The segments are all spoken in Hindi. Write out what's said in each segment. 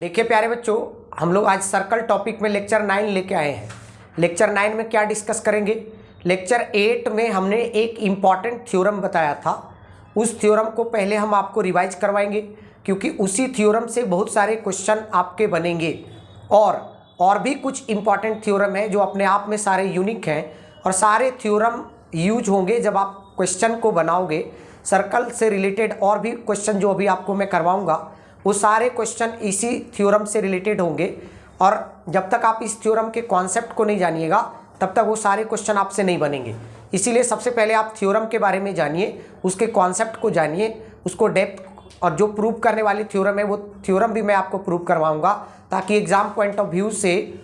देखिए प्यारे बच्चों, हम लोग आज सर्कल टॉपिक में लेक्चर 9 लेके आए हैं। लेक्चर 9 में क्या डिस्कस करेंगे? लेक्चर 8 में हमने एक इम्पॉर्टेंट थ्योरम बताया था। उस थ्योरम को पहले हम आपको रिवाइज करवाएंगे, क्योंकि उसी थ्योरम से बहुत सारे क्वेश्चन आपके बनेंगे। और भी कुछ इम्पॉर्टेंट थ्योरम है जो अपने आप में सारे यूनिक हैं, और सारे थ्योरम यूज होंगे जब आप क्वेश्चन को बनाओगे। सर्कल से रिलेटेड और भी क्वेश्चन जो अभी आपको मैं करवाऊँगा, वो सारे क्वेश्चन इसी थ्योरम से रिलेटेड होंगे। और जब तक आप इस थ्योरम के कॉन्सेप्ट को नहीं जानिएगा, तब तक वो सारे क्वेश्चन आपसे नहीं बनेंगे। इसीलिए सबसे पहले आप थ्योरम के बारे में जानिए, उसके कॉन्सेप्ट को जानिए, उसको डेप्थ, और जो प्रूव करने वाली थ्योरम है वो थ्योरम भी मैं आपको प्रूव करवाऊंगा, ताकि एग्जाम पॉइंट ऑफ व्यू से,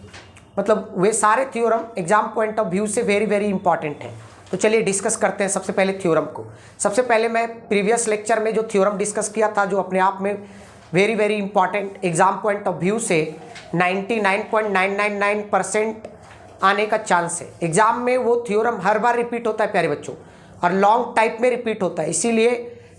मतलब वे सारे theorem exam point of view से वेरी वेरी इंपॉर्टेंट हैं। तो चलिए डिस्कस करते हैं सबसे पहले थ्योरम को। सबसे पहले मैं प्रीवियस लेक्चर में जो थ्योरम डिस्कस किया था, जो अपने आप में very very important, exam point of view से 99.999% आने का चांस है। एग्जाम में वो थ्योरम हर बार रिपीट होता है प्यारे बच्चों, और लॉन्ग टाइप में रिपीट होता है। इसीलिए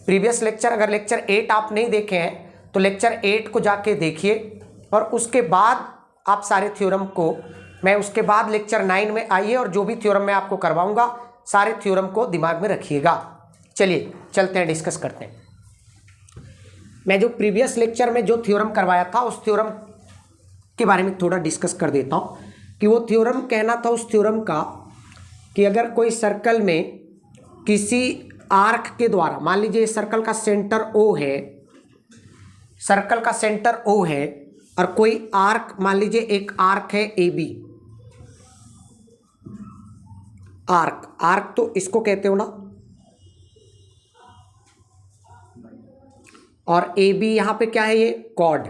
प्रीवियस लेक्चर, अगर लेक्चर 8 आप नहीं देखे हैं तो लेक्चर 8 को जाके देखिए, और उसके बाद आप सारे थ्योरम को, मैं उसके बाद लेक्चर 9 में आइए, और जो भी थ्योरम मैं आपको करवाऊंगा सारे थ्योरम को दिमाग में रखिएगा। चलिए चलते हैं, डिस्कस करते हैं। मैं जो प्रीवियस लेक्चर में जो थ्योरम करवाया था, उस थ्योरम के बारे में थोड़ा डिस्कस कर देता हूँ कि वो थ्योरम कहना था उस थ्योरम का कि अगर कोई सर्कल में किसी आर्क के द्वारा, मान लीजिए सर्कल का सेंटर O है, सर्कल का सेंटर O है, और कोई आर्क, मान लीजिए एक आर्क है AB, आर्क तो इसको कहते हो ना, और AB यहाँ पे क्या है, ये कॉर्ड।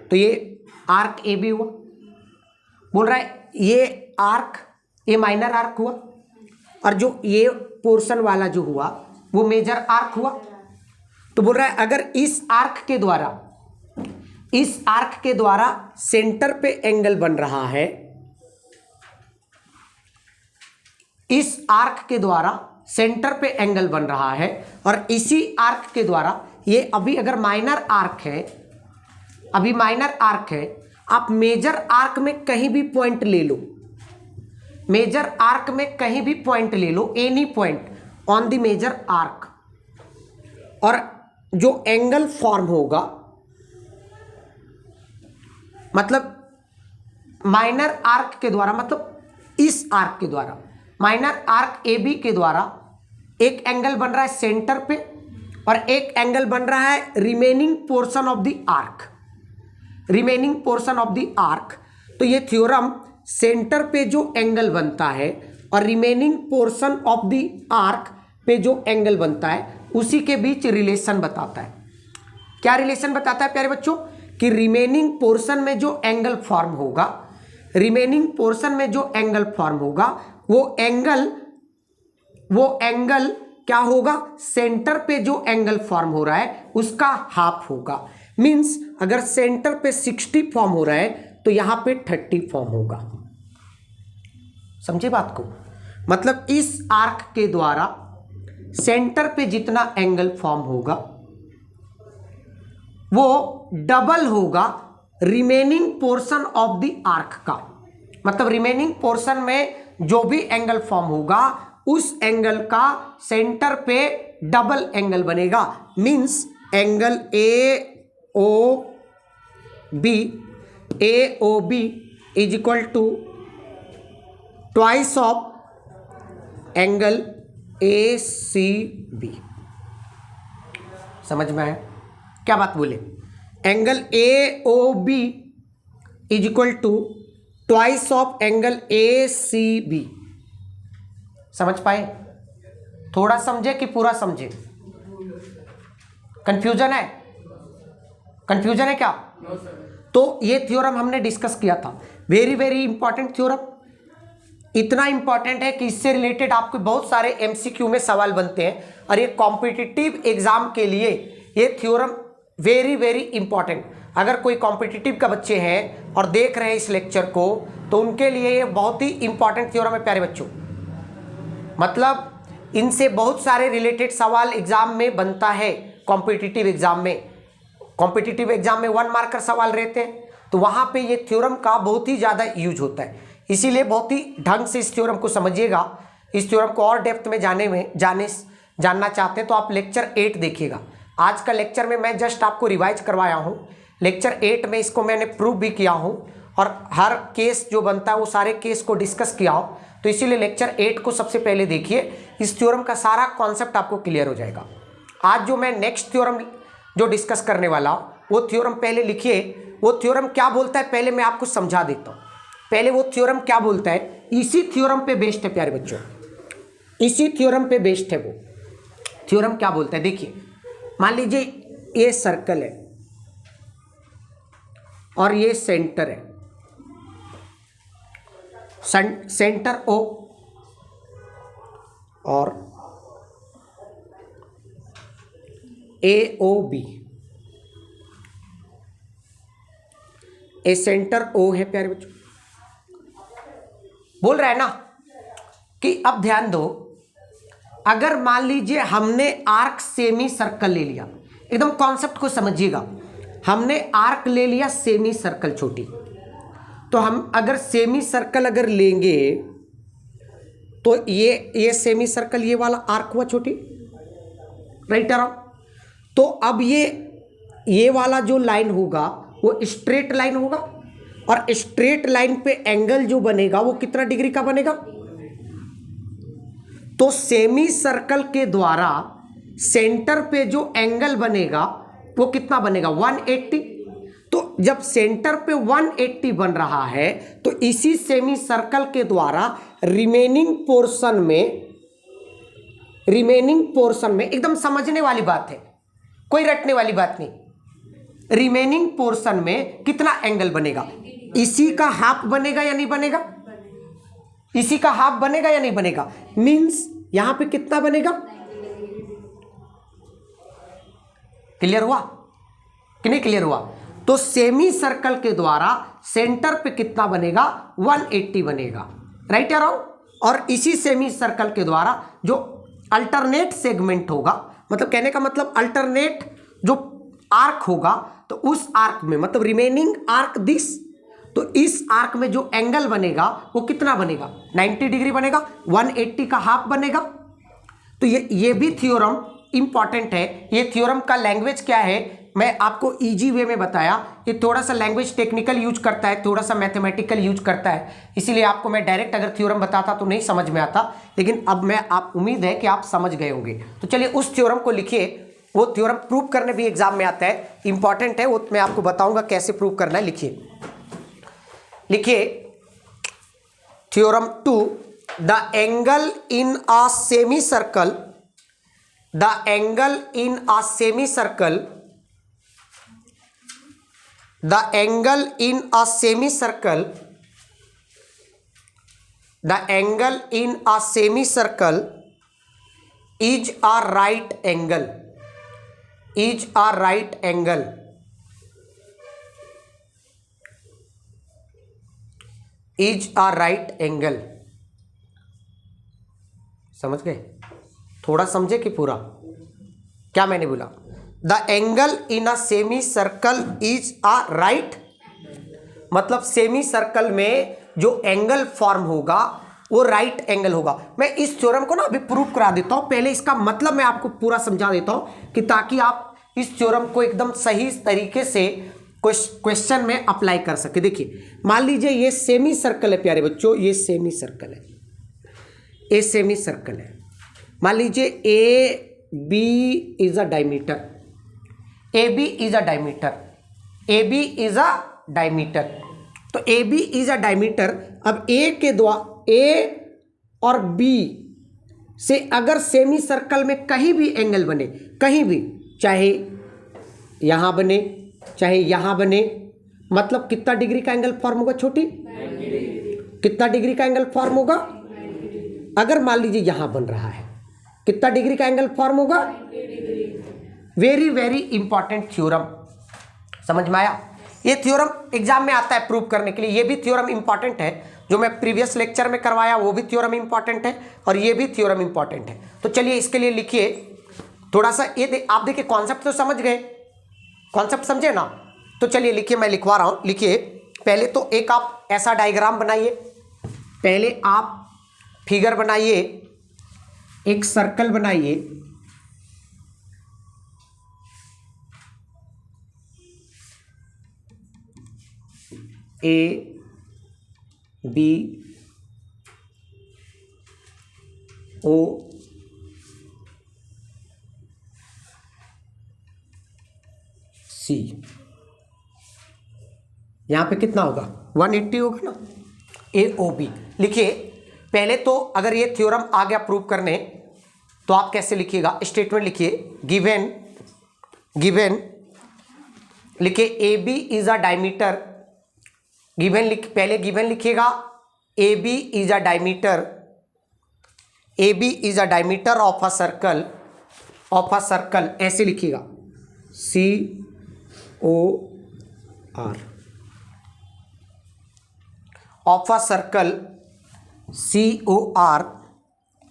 तो ये आर्क AB हुआ, बोल रहा है ये आर्क, ये माइनर आर्क हुआ, और जो ये पोर्शन वाला जो हुआ वो मेजर आर्क हुआ। तो बोल रहा है अगर इस आर्क के द्वारा सेंटर पे एंगल बन रहा है, इस आर्क के द्वारा सेंटर पे एंगल बन रहा है, और इसी आर्क के द्वारा, ये अभी अगर माइनर आर्क है, अभी माइनर आर्क है, आप मेजर आर्क में कहीं भी पॉइंट ले लो, मेजर आर्क में कहीं भी पॉइंट ले लो, any point on the major arc, और जो एंगल फॉर्म होगा, मतलब माइनर आर्क के द्वारा, मतलब इस आर्क के द्वारा, माइनर आर्क AB के द्वारा एक एंगल बन रहा है सेंटर पे, और एक एंगल बन रहा है remaining portion of the arc, remaining portion of the arc. तो ये थ्योरम सेंटर पे जो एंगल बनता है और remaining portion of the arc पे जो एंगल बनता है, उसी के बीच रिलेशन बताता है। क्या रिलेशन बताता है प्यारे बच्चों? कि रिमेनिंग पोर्शन में जो एंगल फॉर्म होगा, रिमेनिंग पोर्शन में जो एंगल फॉर्म होगा, वो एंगल क्या होगा, सेंटर पे जो एंगल फॉर्म हो रहा है उसका हाफ होगा। मींस अगर सेंटर पे 60 फॉर्म हो रहा है तो यहां पे 30 फॉर्म होगा। समझे बात को? मतलब इस आर्क के द्वारा सेंटर पे जितना एंगल फॉर्म होगा वो डबल होगा remaining portion of the arc का। मतलब रिमेनिंग पोर्शन में जो भी एंगल फॉर्म होगा, उस एंगल का सेंटर पे डबल एंगल बनेगा। Means angle AOB is equal to twice of angle ACB। समझ में आया क्या बात बोले? Angle AOB is equal to twice of angle ACB। समझ पाए? थोड़ा समझे कि पूरा समझे? कंफ्यूजन है? कंफ्यूजन है क्या? तो ये थ्योरम हमने डिस्कस किया था, वेरी वेरी इंपॉर्टेंट थ्योरम। इतना इंपॉर्टेंट है कि इससे रिलेटेड आपके बहुत सारे MCQ में सवाल बनते हैं, और ये कॉम्पिटिटिव एग्जाम के लिए ये थ्योरम वेरी वेरी इंपॉर्टेंट। अगर कोई कॉम्पिटिटिव का बच्चे हैं और देख रहे हैं इस लेक्चर को, तो उनके लिए ये बहुत ही इंपॉर्टेंट थ्योरम है प्यारे बच्चों। मतलब इनसे बहुत सारे रिलेटेड सवाल एग्जाम में बनता है, कॉम्पिटिटिव एग्जाम में। कॉम्पिटिटिव एग्जाम में 1 मार्कर सवाल रहते हैं, तो वहाँ पे ये थ्योरम का बहुत ही ज़्यादा यूज होता है। इसीलिए बहुत ही ढंग से इस थ्योरम को समझिएगा। इस थ्योरम को और डेप्थ में जानना चाहते हैं तो आप लेक्चर 8 देखिएगा। आज का लेक्चर में मैं जस्ट आपको रिवाइज करवाया हूँ। लेक्चर 8 में इसको मैंने प्रूव भी किया हूँ और हर केस जो बनता है वो सारे केस को डिस्कस किया हूँ। तो इसीलिए लेक्चर 8 को सबसे पहले देखिए, इस थ्योरम का सारा कॉन्सेप्ट आपको क्लियर हो जाएगा। आज जो मैं नेक्स्ट थ्योरम जो डिस्कस करने वाला हूँ वो थ्योरम पहले लिखिए। वो थ्योरम क्या बोलता है पहले मैं आपको समझा देता हूँ। पहले वो थ्योरम क्या बोलता है, इसी थ्योरम पे बेस्ड है प्यारे बच्चों, इसी थ्योरम पे बेस्ड है। वो थ्योरम क्या बोलता है देखिए, मान लीजिए ये सर्कल है और ये सेंटर है, सेंटर O और AOB, ए सेंटर O है प्यारे बच्चों। बोल रहा है ना कि अब ध्यान दो, अगर मान लीजिए हमने आर्क सेमी सर्कल ले लिया, एकदम कॉन्सेप्ट को समझिएगा, हमने आर्क ले लिया सेमी सर्कल छोटी, तो हम अगर सेमी सर्कल अगर लेंगे तो ये सेमी सर्कल ये वाला आर्क हुआ छोटी, राइट अराउंड। तो अब ये वाला जो लाइन होगा वो स्ट्रेट लाइन होगा और स्ट्रेट लाइन पे एंगल जो बनेगा वो कितना डिग्री का बनेगा। तो सेमी सर्कल के द्वारा सेंटर पे जो एंगल बनेगा वो कितना बनेगा, 180। तो जब सेंटर पे 180 बन रहा है तो इसी सेमी सर्कल के द्वारा रिमेनिंग पोर्शन में एकदम समझने वाली बात है, कोई रटने वाली बात नहीं, रिमेनिंग पोर्शन में कितना एंगल बनेगा, इसी का हाफ बनेगा या नहीं बनेगा, इसी का हाफ बनेगा या नहीं बनेगा, मींस यहां पे कितना बनेगा। क्लियर हुआ कि नहीं क्लियर हुआ। तो सेमी सर्कल के द्वारा सेंटर पे कितना बनेगा, 180 बनेगा, राइट या रॉन्ग। और इसी सेमी सर्कल के द्वारा जो अल्टरनेट सेगमेंट होगा, मतलब कहने का मतलब अल्टरनेट जो आर्क होगा, तो उस आर्क में मतलब रिमेनिंग आर्क दिस, तो इस आर्क में जो एंगल बनेगा वो कितना बनेगा, 90 डिग्री बनेगा, 180 का हाफ बनेगा। तो ये भी थ्योरम इंपॉर्टेंट है। ये थ्योरम का लैंग्वेज क्या है मैं आपको इजी वे में बताया, ये थोड़ा सा लैंग्वेज टेक्निकल यूज करता है, थोड़ा सा मैथमेटिकल यूज करता है, इसीलिए आपको मैं डायरेक्ट अगर थ्योरम बताता तो नहीं समझ में आता, लेकिन अब मैं आप उम्मीद है कि आप समझ गए होंगे। तो चलिए उस थ्योरम को लिखिए, वो थ्योरम प्रूव करने भी एग्जाम में आता है, इंपॉर्टेंट है, वो मैं आपको बताऊंगा कैसे प्रूव करना है। लिखिए theorem 2, the angle in a semi circle, the angle in a semi circle, the angle in a semicircle, the angle in a semicircle is a right angle, is a right angle, is a right angle। समझ गए, थोड़ा समझे कि पूरा क्या मैंने बोला। The angle in a semi circle is a right, मतलब सेमी सर्कल में जो एंगल फॉर्म होगा वो राइट एंगल होगा। मैं इस थ्योरम को ना अभी प्रूव करा देता हूं, पहले इसका मतलब मैं आपको पूरा समझा देता हूं कि ताकि आप इस थ्योरम को एकदम सही तरीके से क्वेश्चन में अप्लाई कर सके। देखिए मान लीजिए ये सेमी सर्कल है प्यारे बच्चों, ये सेमी सर्कल है, ये सेमी सर्कल है। मान लीजिए A B is a diameter, AB is a diameter, AB is a diameter। तो AB is a diameter। अब A के द्वारा A और B से अगर सेमी सर्कल में कहीं भी एंगल बने, कहीं भी, चाहे यहाँ बने चाहे यहाँ बने, मतलब कितना डिग्री का एंगल फॉर्म होगा छोटी, कितना डिग्री का एंगल फॉर्म होगा। अगर मान लीजिए यहाँ बन रहा है, कितना डिग्री का एंगल फॉर्म होगा, वेरी वेरी इंपॉर्टेंट थ्योरम, समझ में आया। ये थ्योरम एग्जाम में आता है प्रूव करने के लिए, ये भी थ्योरम इंपॉर्टेंट है, जो मैं प्रीवियस लेक्चर में करवाया वो भी थ्योरम इंपॉर्टेंट है और ये भी थ्योरम इंपॉर्टेंट है। तो चलिए इसके लिए लिखिए थोड़ा सा, ये आप देखिए कॉन्सेप्ट तो समझ गए, कॉन्सेप्ट समझे ना? तो चलिए लिखिए, मैं लिखवा रहा हूँ, लिखिए। पहले तो एक आप ऐसा डायग्राम बनाइए, पहले आप फिगर बनाइए, एक सर्कल बनाइए, ए बी ओ सी। यहां पे कितना होगा? 180 होगा ना, ए ओ बी। लिखिए पहले तो अगर ये थ्योरम आ गया प्रूव करने तो आप कैसे लिखिएगा? स्टेटमेंट लिखिए, गिवन लिखिए A B is a diameter, पहले गिवन लिखिएगा, A B is a diameter, A B is a diameter of a circle, ऐसे लिखिएगा, C O R, of a circle C O R,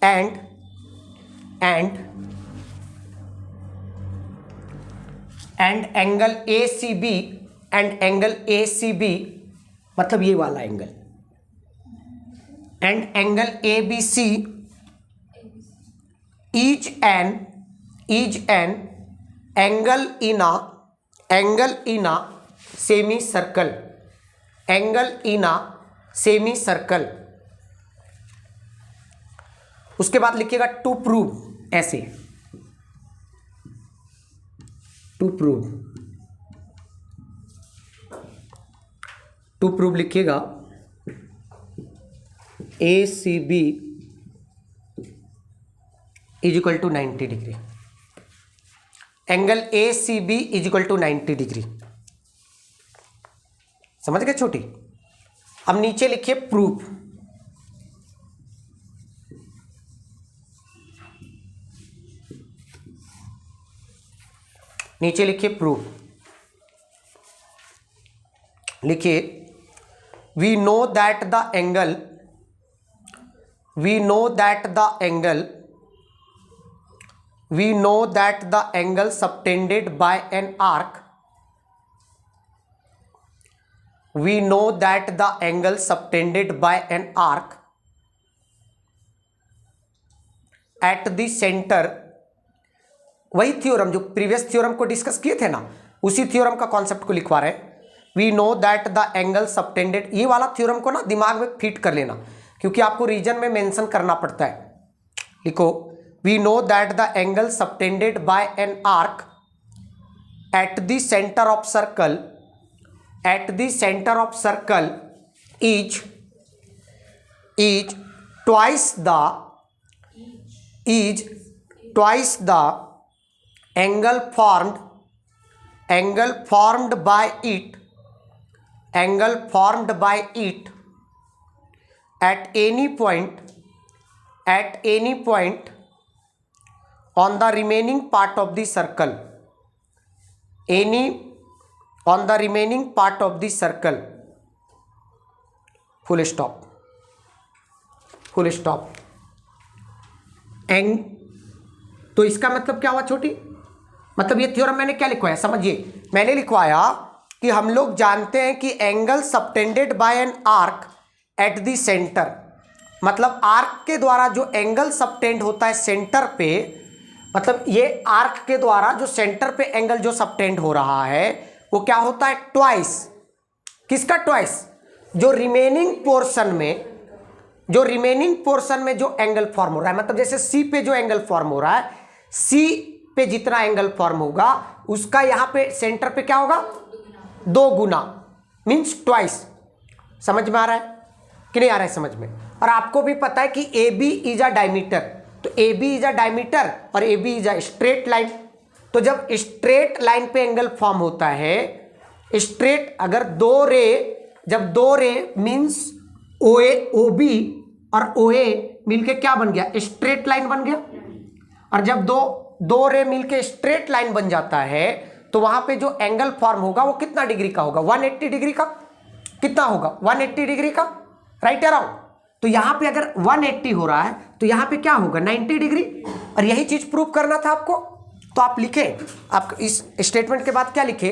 and angle A C B, and angle A C B मतलब ये वाला angle, and angle A B C each an angle in a semicircle, angle in a semicircle। उसके बाद लिखिएगा टू प्रूव, ऐसे टू प्रूव लिखिएगा, A C B is equal to 90 degree, angle A C B is equal to 90 degree. समझ गए छोटी? अब नीचे लिखिए प्रूफ, नीचे लिखिए प्रूफ, लिखिए we know that the angle subtended by an arc, we know that the angle subtended by an arc at the center, वही थ्योरम जो प्रीवियस थ्योरम को डिस्कस किए थे ना, उसी थ्योरम का कॉन्सेप्ट को लिखवा रहे हैं। We know that the angle subtended, ये वाला थ्योरम को ना दिमाग में फिट कर लेना, क्योंकि आपको रीजन में मेंशन करना पड़ता है। लिखो, we know that the angle subtended by an arc at the centre of circle, is twice the angle formed by it at any point on the remaining part of the circle, full stop। तो इसका मतलब क्या हुआ छोटी? मतलब ये थ्योरम मैंने क्या लिखवाया समझिए, मैंने लिखवाया कि हम लोग जानते हैं कि angle subtended by an arc at the centre, मतलब आर्क के द्वारा जो एंगल सबटेंड होता है सेंटर पे, मतलब ये आर्क के द्वारा जो सेंटर पे एंगल जो सबटेंड हो रहा है वो क्या होता है? ट्वाइस। किसका ट्वाइस? जो रिमेनिंग पोर्शन में जो एंगल फॉर्म हो रहा है, मतलब जैसे सी पे जो एंगल फॉर्म हो रहा है, सी पे जितना एंगल फॉर्म होगा उसका यहाँ पे सेंटर पे क्या होगा? 2 गुना, मीन्स ट्वाइस। समझ में आ रहा है कि नहीं आ रहा है समझ में? और आपको भी पता है कि A B is a diameter, तो A B is a diameter और A B is a straight line. तो जब स्ट्रेट लाइन पे एंगल फॉर्म होता है, स्ट्रेट, अगर दो रे मीन्स ओ ए ओ बी और ओ ए मिलके क्या बन गया? स्ट्रेट लाइन बन गया। और जब दो रे मिलके स्ट्रेट लाइन बन जाता है तो वहां पे जो एंगल फॉर्म होगा वो कितना डिग्री का होगा? 180 डिग्री का। कितना होगा? 180 डिग्री का, राइट अराउंड। तो यहां पे अगर 180 हो रहा है तो यहां पे क्या होगा? 90 डिग्री। और यही चीज प्रूव करना था आपको, तो आप लिखें, आप इस स्टेटमेंट के बाद क्या लिखे,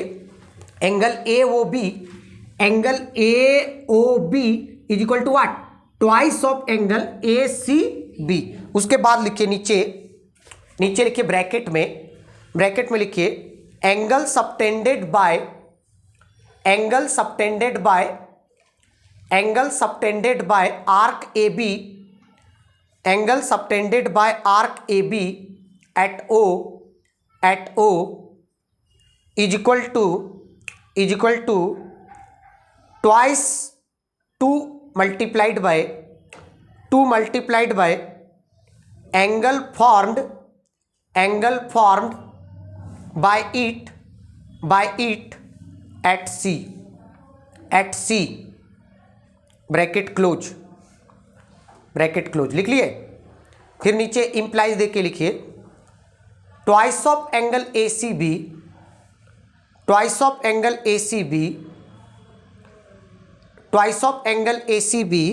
angle A O B, angle A O B is equal to what, twice of angle A C B. उसके बाद लिखिए नीचे लिखिए ब्रैकेट में लिखिए angle subtended by arc A B, angle subtended by arc A B at O is equal to twice 2 multiplied by angle formed by it at C, bracket close लिख लिए। फिर नीचे इंप्लाइज देके लिखिए twice of angle A C B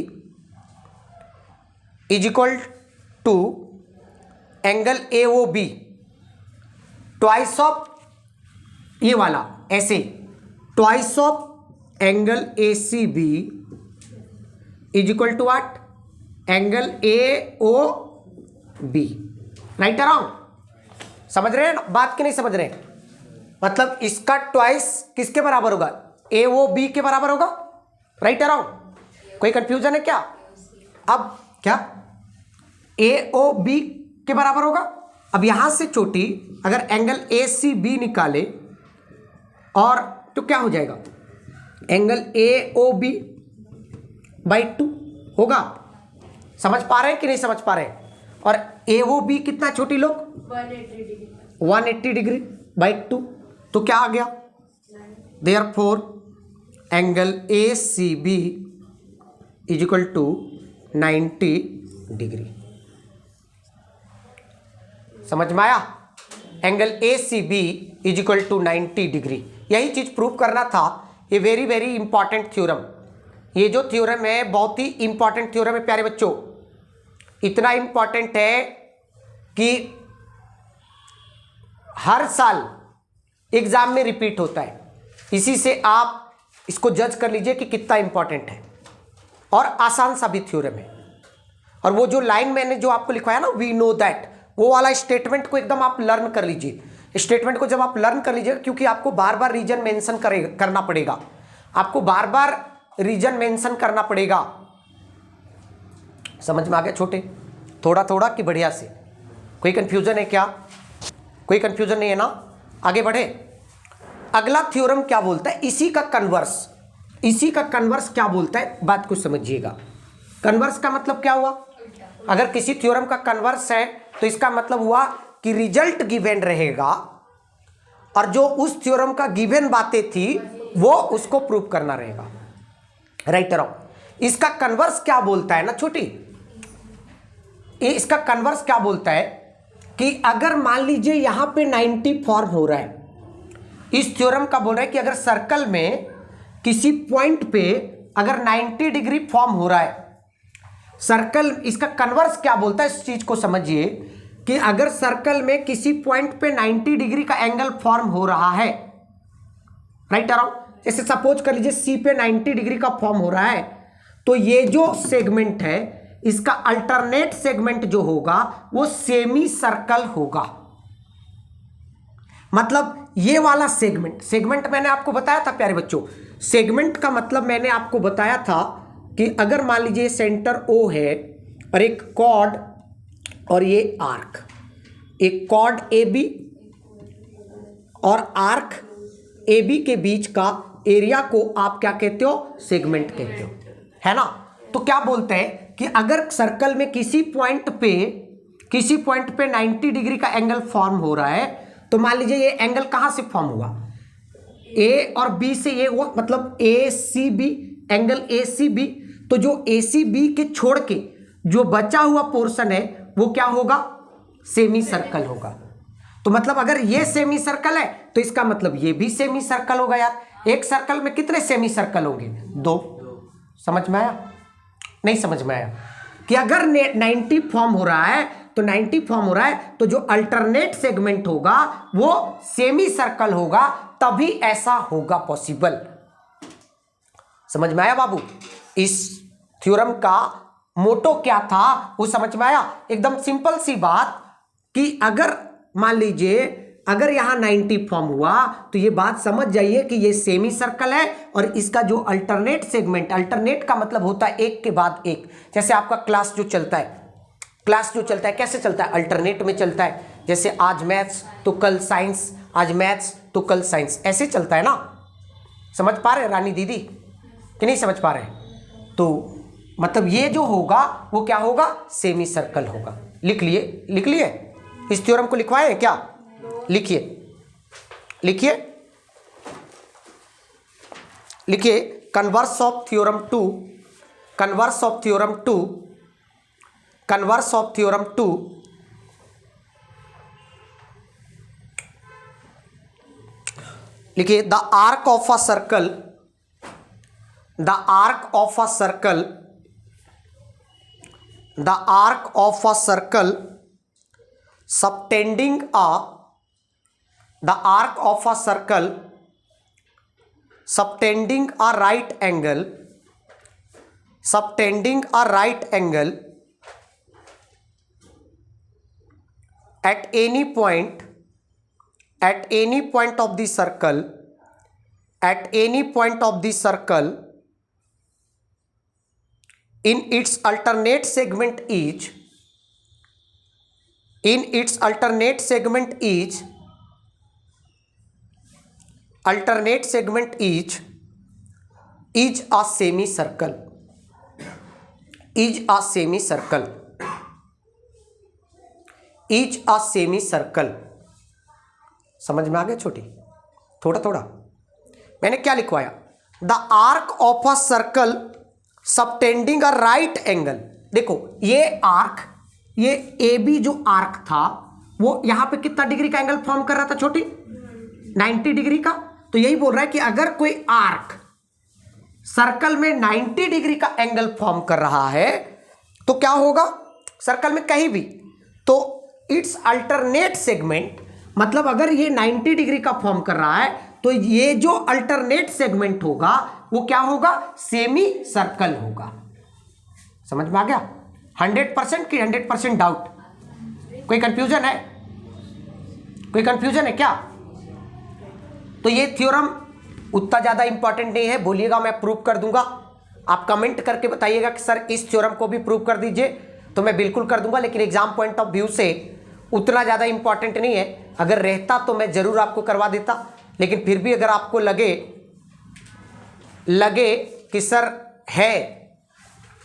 is equal to angle A O B, twice of ये वाला ऐसे, twice of angle A C B is equal to what, angle A O B. Right around, समझ रहे हैं ना बात की नहीं समझ रहे हैं? मतलब इसका ट्वाइस किसके बराबर होगा, ए ओ बी के बराबर होगा। राइट अराउंड, कोई कंफ्यूजन है क्या? अब क्या ए ओ बी के बराबर होगा। अब यहां से चोटी अगर एंगल ए सी बी निकाले और तो क्या हो जाएगा, angle A O B by 2 होगा। समझ पा रहे हैं कि नहीं समझ पा रहे हैं? और ए ओ बी कितना छोटी लोग, 180 डिग्री बाई 2, तो क्या आ गया, therefore angle A C B is equal to 90 degree. समझ में आया? Angle A C B is equal to 90 degree. यही चीज प्रूव करना था। ये वेरी वेरी इंपॉर्टेंट थ्योरम, ये जो थ्योरम है बहुत ही इंपॉर्टेंट थ्योरम है प्यारे बच्चों। इतना इंपॉर्टेंट है कि हर साल एग्जाम में रिपीट होता है। इसी से आप इसको जज कर लीजिए कि कितना इंपॉर्टेंट है और आसान सा भी थ्योरम है। और वो जो लाइन मैंने जो आपको लिखवाया ना, वी नो दैट, वो वाला स्टेटमेंट को एकदम आप लर्न कर लीजिए। स्टेटमेंट को जब आप लर्न कर लीजिएगा, क्योंकि आपको बार बार रीजन मेंशन करना पड़ेगा, आपको बार बार रीजन मेंशन करना पड़ेगा। समझ में आ गया छोटे? थोड़ा थोड़ा कि बढ़िया से? कोई कंफ्यूजन है क्या? कोई कंफ्यूजन नहीं है ना? आगे बढ़े। अगला थ्योरम क्या बोलता है, इसी का कन्वर्स क्या बोलता है, बात को समझिएगा। कन्वर्स का मतलब क्या हुआ? अगर किसी थ्योरम का कन्वर्स है तो इसका मतलब हुआ कि रिजल्ट गिवन रहेगा और जो उस थ्योरम का गिवन बातें थी वो उसको प्रूव करना रहेगा। Right around. इसका कन्वर्स क्या बोलता है ना छोटी, इसका कन्वर्स क्या बोलता है कि अगर मान लीजिए यहां पे 90 फॉर्म हो रहा है, इस थ्योरम का बोल रहा है कि अगर सर्कल में किसी पॉइंट पे अगर 90 डिग्री फॉर्म हो रहा है, सर्कल, इसका कन्वर्स क्या बोलता है, इस चीज को समझिए कि अगर सर्कल में किसी पॉइंट पे 90 डिग्री का एंगल फॉर्म हो रहा है, राइट अराउंड, जैसे सपोज कर लीजिए सी पे 90 डिग्री का फॉर्म हो रहा है, तो ये जो सेगमेंट है इसका अल्टरनेट सेगमेंट जो होगा वो सेमी सर्कल होगा। मतलब ये वाला सेगमेंट मैंने आपको बताया था प्यारे बच्चों, सेगमेंट का मतलब मैंने आपको बताया था कि अगर मान लीजिए सेंटर ओ है और एक कॉर्ड और ये आर्क, एक कॉर्ड ए बी और आर्क ए बी के बीच का एरिया को आप क्या कहते हो, सेगमेंट कहते हो, है ना। तो क्या बोलते हैं कि अगर सर्कल में किसी पॉइंट पे 90 डिग्री का एंगल फॉर्म हो रहा है, तो मान लीजिए ये एंगल कहां से फॉर्म हुआ, ए और बी से ये हुआ, मतलब A C B, angle A C B. तो जो ए सी बी के छोड़ के जो बचा हुआ पोर्शन है वो क्या होगा, सेमी सर्कल होगा। तो मतलब अगर ये सेमी सर्कल है तो इसका मतलब ये भी सेमी सर्कल होगा। यार एक सर्कल में कितने सेमी सर्कल होंगे, 2। समझ में आया? नहीं समझ में आया? कि अगर 90 फॉर्म हो रहा है तो 90 फॉर्म हो रहा है, तो जो अल्टरनेट सेगमेंट होगा वो सेमी सर्कल होगा, तभी ऐसा होगा पॉसिबल। समझ में आया बाबू? इस थ्योरम का मोटो क्या था वो समझ में आया? एकदम सिंपल सी बात कि अगर मान लीजिए अगर यहां 90 फॉर्म हुआ तो ये बात समझ जाइए कि ये सेमी सर्कल है और इसका जो अल्टरनेट सेगमेंट, अल्टरनेट का मतलब होता है एक के बाद एक। जैसे आपका क्लास जो चलता है कैसे चलता है? अल्टरनेट में चलता है। जैसे आज मैथ्स तो कल साइंस, आज मैथ्स तो कल साइंस, ऐसे चलता है ना। समझ पा रहे रानी दीदी कि नहीं समझ पा रहे? तो मतलब ये जो होगा वो क्या होगा? सेमी सर्कल होगा। लिख लिए इस थ्योरम को लिखवाएं क्या? लिखिए कन्वर्स ऑफ थ्योरम टू लिखिए the arc of a circle subtending a right angle at any point of the circle in its alternate segment is a semicircle. समझ में आ गया छोटी? थोड़ा मैंने क्या लिखवाया? The arc of a circle subtending a right angle. देखो ये आर्क, ये ए बी जो आर्क था वो यहां पे कितना डिग्री का एंगल फॉर्म कर रहा था छोटी? 90 डिग्री का। तो यही बोल रहा है कि अगर कोई आर्क सर्कल में 90 डिग्री का एंगल फॉर्म कर रहा है तो क्या होगा सर्कल में कहीं भी? तो इट्स अल्टरनेट सेगमेंट, मतलब अगर ये 90 डिग्री का फॉर्म कर रहा है तो ये जो अल्टरनेट सेगमेंट होगा वो क्या होगा? सेमी सर्कल होगा। समझ में आ गया? 100% की 100% डाउट? कोई कंफ्यूजन है क्या? तो ये थ्योरम उतना ज़्यादा इंपॉर्टेंट नहीं है, बोलिएगा मैं प्रूव कर दूंगा। आप कमेंट करके बताइएगा कि सर इस थ्योरम को भी प्रूव कर दीजिए, तो मैं बिल्कुल कर दूंगा, लेकिन एग्जाम पॉइंट ऑफ व्यू से उतना ज़्यादा इंपॉर्टेंट नहीं है। अगर रहता तो मैं ज़रूर आपको करवा देता, लेकिन फिर भी अगर आपको लगे कि सर है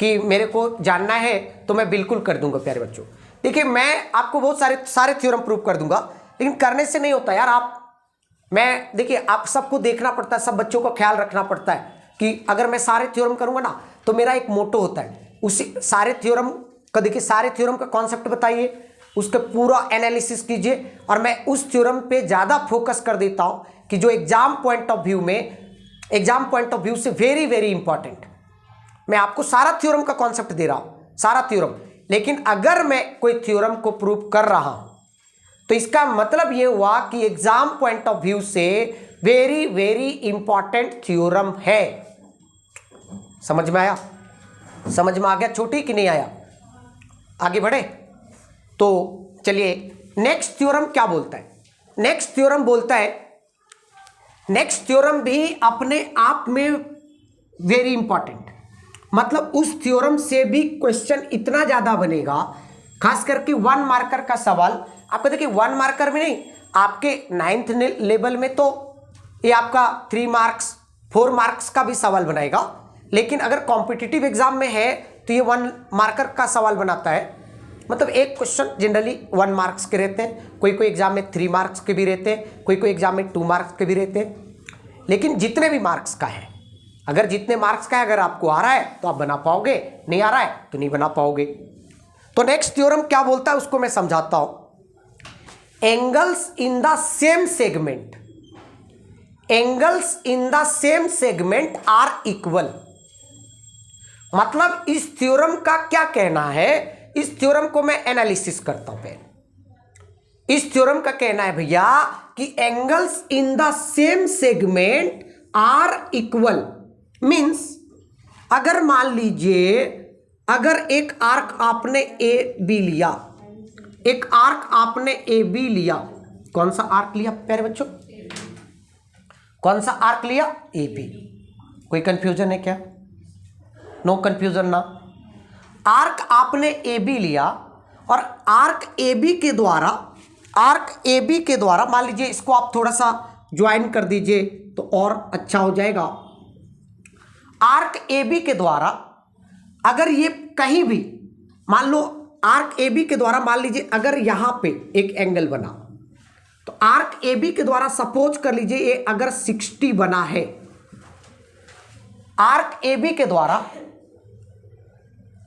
कि मेरे को जानना है तो मैं बिल्कुल कर दूंगा प्यारे बच्चों। देखिए मैं आपको बहुत सारे थ्योरम प्रूव कर दूंगा, लेकिन करने से नहीं होता यार। देखिए आप सबको देखना पड़ता है, सब बच्चों को ख्याल रखना पड़ता है कि अगर मैं सारे थ्योरम करूंगा ना तो मेरा एक मोटो होता है, उसी सारे थ्योरम का देखिए सारे थ्योरम का कॉन्सेप्ट बताइए, उसका पूरा एनालिसिस कीजिए, और मैं उस थ्योरम पे ज़्यादा फोकस कर देता हूँ कि जो एग्जाम पॉइंट ऑफ व्यू से वेरी वेरी इंपॉर्टेंट। मैं आपको सारा थ्योरम का कॉन्सेप्ट दे रहा हूँ, सारा थ्योरम, लेकिन अगर मैं कोई थ्योरम को प्रूव कर रहा हूँ तो इसका मतलब ये हुआ कि एग्जाम पॉइंट ऑफ व्यू से वेरी वेरी इंपॉर्टेंट थ्योरम है। समझ में आया? समझ में आ गया छोटी कि नहीं आया? आगे बढ़े तो चलिए नेक्स्ट थ्योरम क्या बोलता है? नेक्स्ट थ्योरम भी अपने आप में वेरी इंपॉर्टेंट, मतलब उस थ्योरम से भी क्वेश्चन इतना ज्यादा बनेगा, खास करके 1 मार्कर का सवाल। आपको देखिए 1 मार्कर में नहीं, आपके 9th लेवल में तो ये आपका 3 मार्क्स 4 मार्क्स का भी सवाल बनाएगा, लेकिन अगर कॉम्पिटिटिव एग्जाम में है तो ये 1 मार्कर का सवाल बनाता है। मतलब एक क्वेश्चन जनरली 1 मार्क्स के रहते हैं, कोई एग्जाम में 3 मार्क्स के भी रहते हैं, कोई एग्जाम में 2 मार्क्स के भी रहते हैं, लेकिन जितने भी मार्क्स का है, अगर जितने मार्क्स का है अगर आपको आ रहा है तो आप बना पाओगे, नहीं आ रहा है तो नहीं बना पाओगे। तो नेक्स्ट थ्योरम क्या बोलता है उसको मैं समझाता हूं। Angles in the same segment are equal. मतलब इस थ्योरम का क्या कहना है इस थ्योरम को मैं एनालिसिस करता हूं पहले। इस थ्योरम का कहना है भैया कि angles in the same segment are equal. Means अगर मान लीजिए अगर एक आर्क आपने ए बी लिया, एक आर्क आपने ए बी लिया, कौन सा आर्क लिया प्यारे बच्चों, कौन सा आर्क लिया, ए बी। कोई कंफ्यूजन है क्या? नो कंफ्यूजन ना। आर्क आपने ए बी लिया और आर्क ए बी के द्वारा, आर्क ए बी के द्वारा मान लीजिए इसको आप थोड़ा सा ज्वाइन कर दीजिए तो और अच्छा हो जाएगा। आर्क ए बी के द्वारा अगर ये कहीं भी मान लो, आर्क ए बी के द्वारा मान लीजिए अगर यहां पे एक एंगल बना, तो आर्क ए बी के द्वारा सपोज कर लीजिए ये अगर 60 बना है, आर्क ए बी के द्वारा,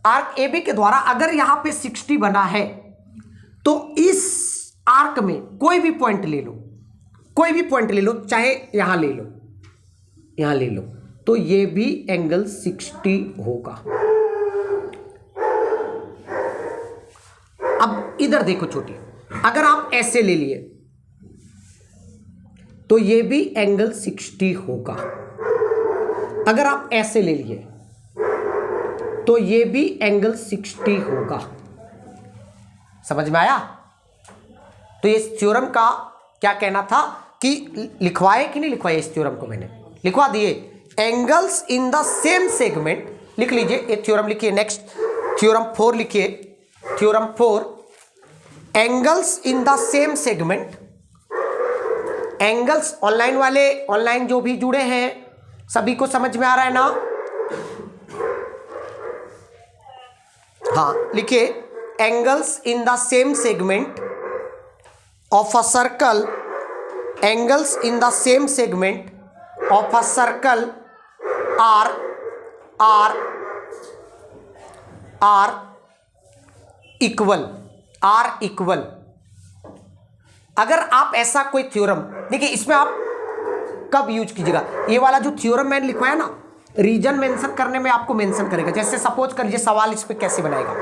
आर्क ए बी के द्वारा अगर यहां पे 60 बना है, तो इस आर्क में कोई भी पॉइंट ले लो, कोई भी पॉइंट ले लो, चाहे यहां ले लो, यहां ले लो, तो ये भी एंगल 60 होगा। अब इधर देखो छोटी, अगर आप ऐसे ले लिए तो ये भी एंगल 60 होगा। अगर आप ऐसे ले लिए तो ये भी एंगल 60 होगा। समझ में आया? तो इस थ्योरम का क्या कहना था कि लिखवाए कि नहीं लिखवाए, इस थ्योरम को मैंने लिखवा दिए। Angles in the same segment, लिख लीजिए ये थ्योरम लिखिए। नेक्स्ट थ्योरम 4 लिखिए, theorem 4, angles in the same segment. Angles online वाले, ऑनलाइन जो भी जुड़े हैं सभी को समझ में आ रहा है ना? हाँ लिखिए, angles in the same segment of a circle, angles in the same segment of a circle are equal, are equal. अगर आप ऐसा कोई थ्योरम, देखिए इसमें आप कब यूज कीजिएगा, ये वाला जो थ्योरम मैंने लिखवाया ना, रीजन मेंशन करने में आपको मेंशन करेगा। जैसे सपोज कर लीजिए सवाल इस पे कैसे बनाएगा,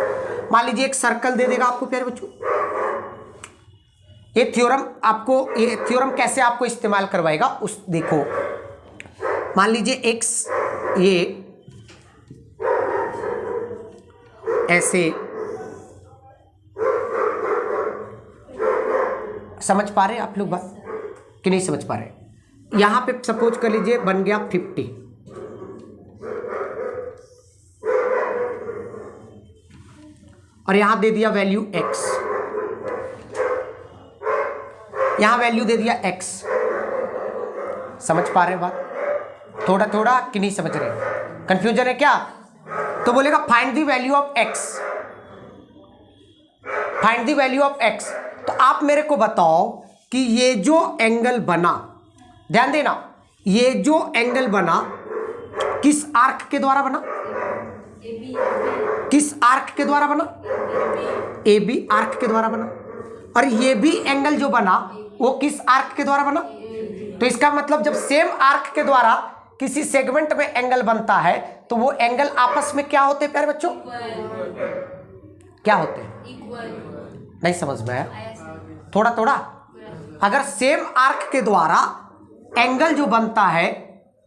मान लीजिए एक सर्कल दे देगा आपको प्यारे बच्चों, ये थ्योरम आपको, ये थ्योरम कैसे आपको इस्तेमाल करवाएगा उस देखो। मान लीजिए एक्स ये ऐसे, समझ पा रहे हैं आप लोग बात कि नहीं समझ पा रहे? यहां पे सपोज कर लीजिए बन गया 50, और यहां दे दिया वैल्यू x, यहां वैल्यू दे दिया x। समझ पा रहे हैं बात थोड़ा थोड़ा कि नहीं समझ रहे? कंफ्यूजन है क्या? तो बोलेगा find the value of x, find the value of x। तो आप मेरे को बताओ कि ये जो एंगल बना, ध्यान देना, ये जो एंगल बना किस आर्क के द्वारा बना, किस आर्क के द्वारा बना, ए बी आर्क के द्वारा बना। और ये भी एंगल जो बना वो किस आर्क के द्वारा बना। तो इसका मतलब जब सेम आर्क के द्वारा किसी सेगमेंट में एंगल बनता है तो वो एंगल आपस में क्या होते हैं प्यारे बच्चों, क्या होते हैं? नहीं समझ में आया? थोड़ा थोड़ा। अगर सेम आर्क के द्वारा एंगल जो बनता है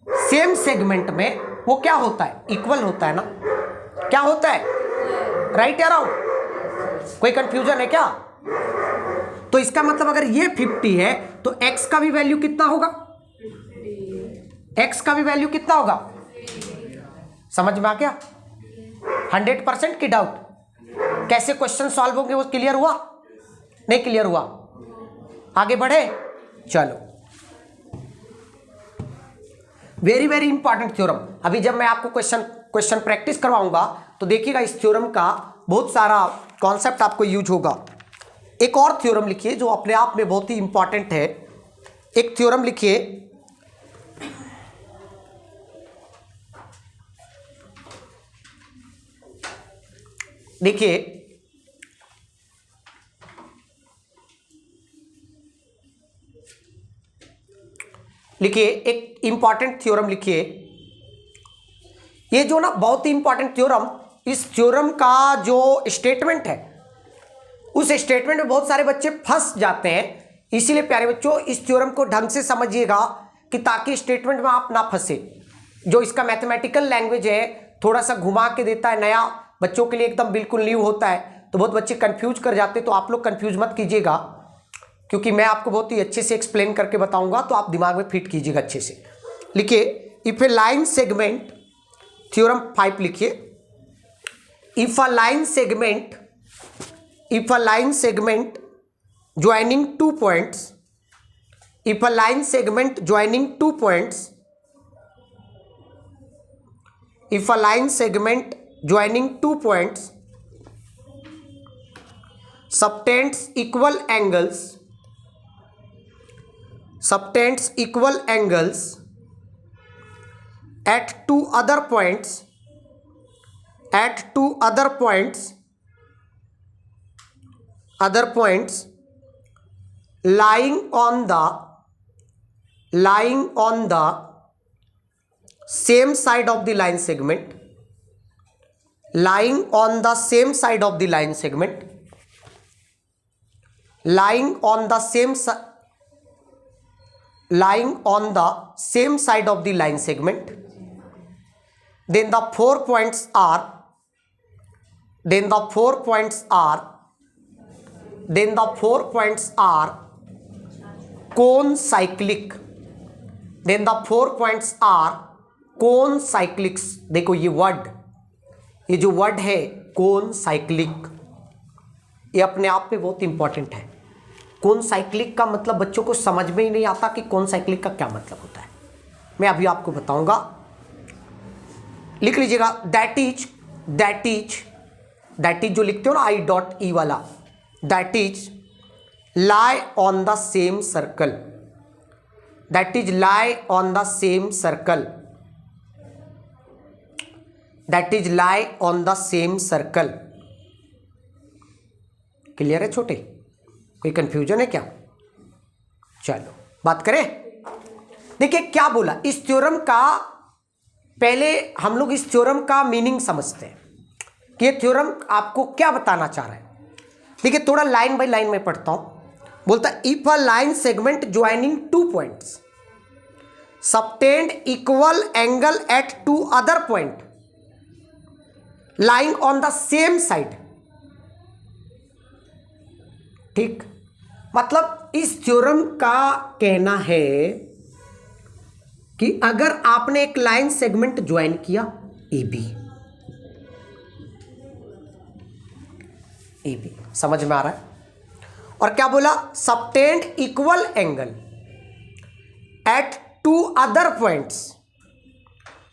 सेम सेगमेंट में वो क्या होता है, इक्वल होता है ना। क्या होता है, राइट या रॉन्ग? कोई कंफ्यूजन है क्या? तो इसका मतलब अगर ये 50 है तो x का भी वैल्यू कितना होगा, x का भी वैल्यू कितना होगा? समझ में आ गया? 100% की डाउट? कैसे क्वेश्चन सॉल्व होंगे वो क्लियर हुआ? नहीं क्लियर हुआ? आगे बढ़े, चलो। Very very important theorem. अभी जब मैं आपको क्वेश्चन प्रैक्टिस करवाऊंगा तो देखिएगा इस थ्योरम का बहुत सारा कॉन्सेप्ट आपको यूज होगा। एक और थ्योरम लिखिए जो अपने आप में बहुत ही इंपॉर्टेंट है। एक थ्योरम लिखिए, देखिए लिखिए एक इंपॉर्टेंट थ्योरम लिखिए। ये जो ना बहुत ही इंपॉर्टेंट थ्योरम, इस थ्योरम का जो स्टेटमेंट है उस स्टेटमेंट में बहुत सारे बच्चे फंस जाते हैं। इसीलिए प्यारे बच्चों इस थ्योरम को ढंग से समझिएगा कि ताकि स्टेटमेंट में आप ना फंसे। जो इसका मैथमेटिकल लैंग्वेज है थोड़ा सा घुमा के देता है, नया बच्चों के लिए एकदम बिल्कुल न्यू होता है, तो बहुत बच्चे कंफ्यूज कर जाते हैं। तो आप लोग कंफ्यूज मत कीजिएगा, क्योंकि मैं आपको बहुत ही अच्छे से एक्सप्लेन करके बताऊंगा, तो आप दिमाग में फिट कीजिएगा अच्छे से। लिखिए, if A line segment, theorem 5 लिखिए, if a line segment joining 2 points, if a line segment joining 2 points, if a line segment joining 2 points subtends equal angles at two other points lying on the same side of the line segment, lying on the same side of the line segment, lying on the same side of the line segment, then the 4 points are cone cyclic, then the 4 points are cone cyclics। देखो ये जो वर्ड है कोन साइक्लिक, ये अपने आप में बहुत इंपॉर्टेंट है। कोन साइक्लिक का मतलब बच्चों को समझ में ही नहीं आता कि कोन साइक्लिक का क्या मतलब होता है। मैं अभी आपको बताऊंगा, लिख लीजिएगा। दैट इज जो लिखते हो ना I.E वाला, that is lie on the same circle, that is lie on the same circle, that is lie on the same circle। Clear है छोटे? कोई कंफ्यूजन है क्या? चलो बात करें। देखिए क्या बोला इस थ्योरम का, पहले हम लोग इस थ्योरम का मीनिंग समझते हैं कि ये थ्योरम आपको क्या बताना चाह रहा है। देखिए थोड़ा लाइन बाय लाइन में पढ़ता हूं। बोलता if a line segment joining 2 points subtend equal angle at 2 other point lying on the same side। ठीक, मतलब इस थ्योरम का कहना है कि अगर आपने एक लाइन सेगमेंट ज्वाइन किया AB, समझ में आ रहा है? और क्या बोला? Subtend equal angle at 2 other points,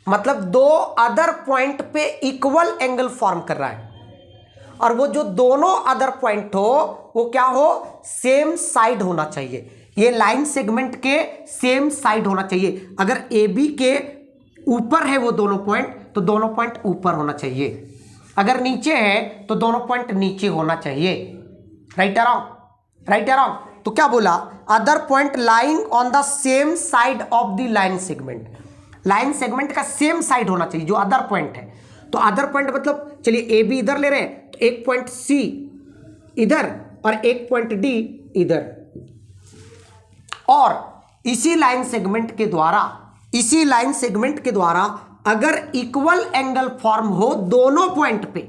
मतलब 2 अदर पॉइंट पे इक्वल एंगल फॉर्म कर रहा है। और वो जो दोनों अदर पॉइंट हो वो क्या हो? सेम साइड होना चाहिए। ये लाइन सेगमेंट के सेम साइड होना चाहिए। अगर AB के ऊपर है वो दोनों पॉइंट, तो दोनों पॉइंट ऊपर होना चाहिए। अगर नीचे है तो दोनों पॉइंट नीचे होना चाहिए। Right around? तो क्या बोला? Other point lying on the same side of the line segment, line segment का सेम साइड होना चाहिए जो अदर पॉइंट है। तो अदर पॉइंट मतलब चलिए AB इधर ले रहे हैं, तो एक पॉइंट C इधर और एक पॉइंट D इधर, और इसी लाइन सेगमेंट के द्वारा अगर इक्वल एंगल फॉर्म हो दोनों पॉइंट पे,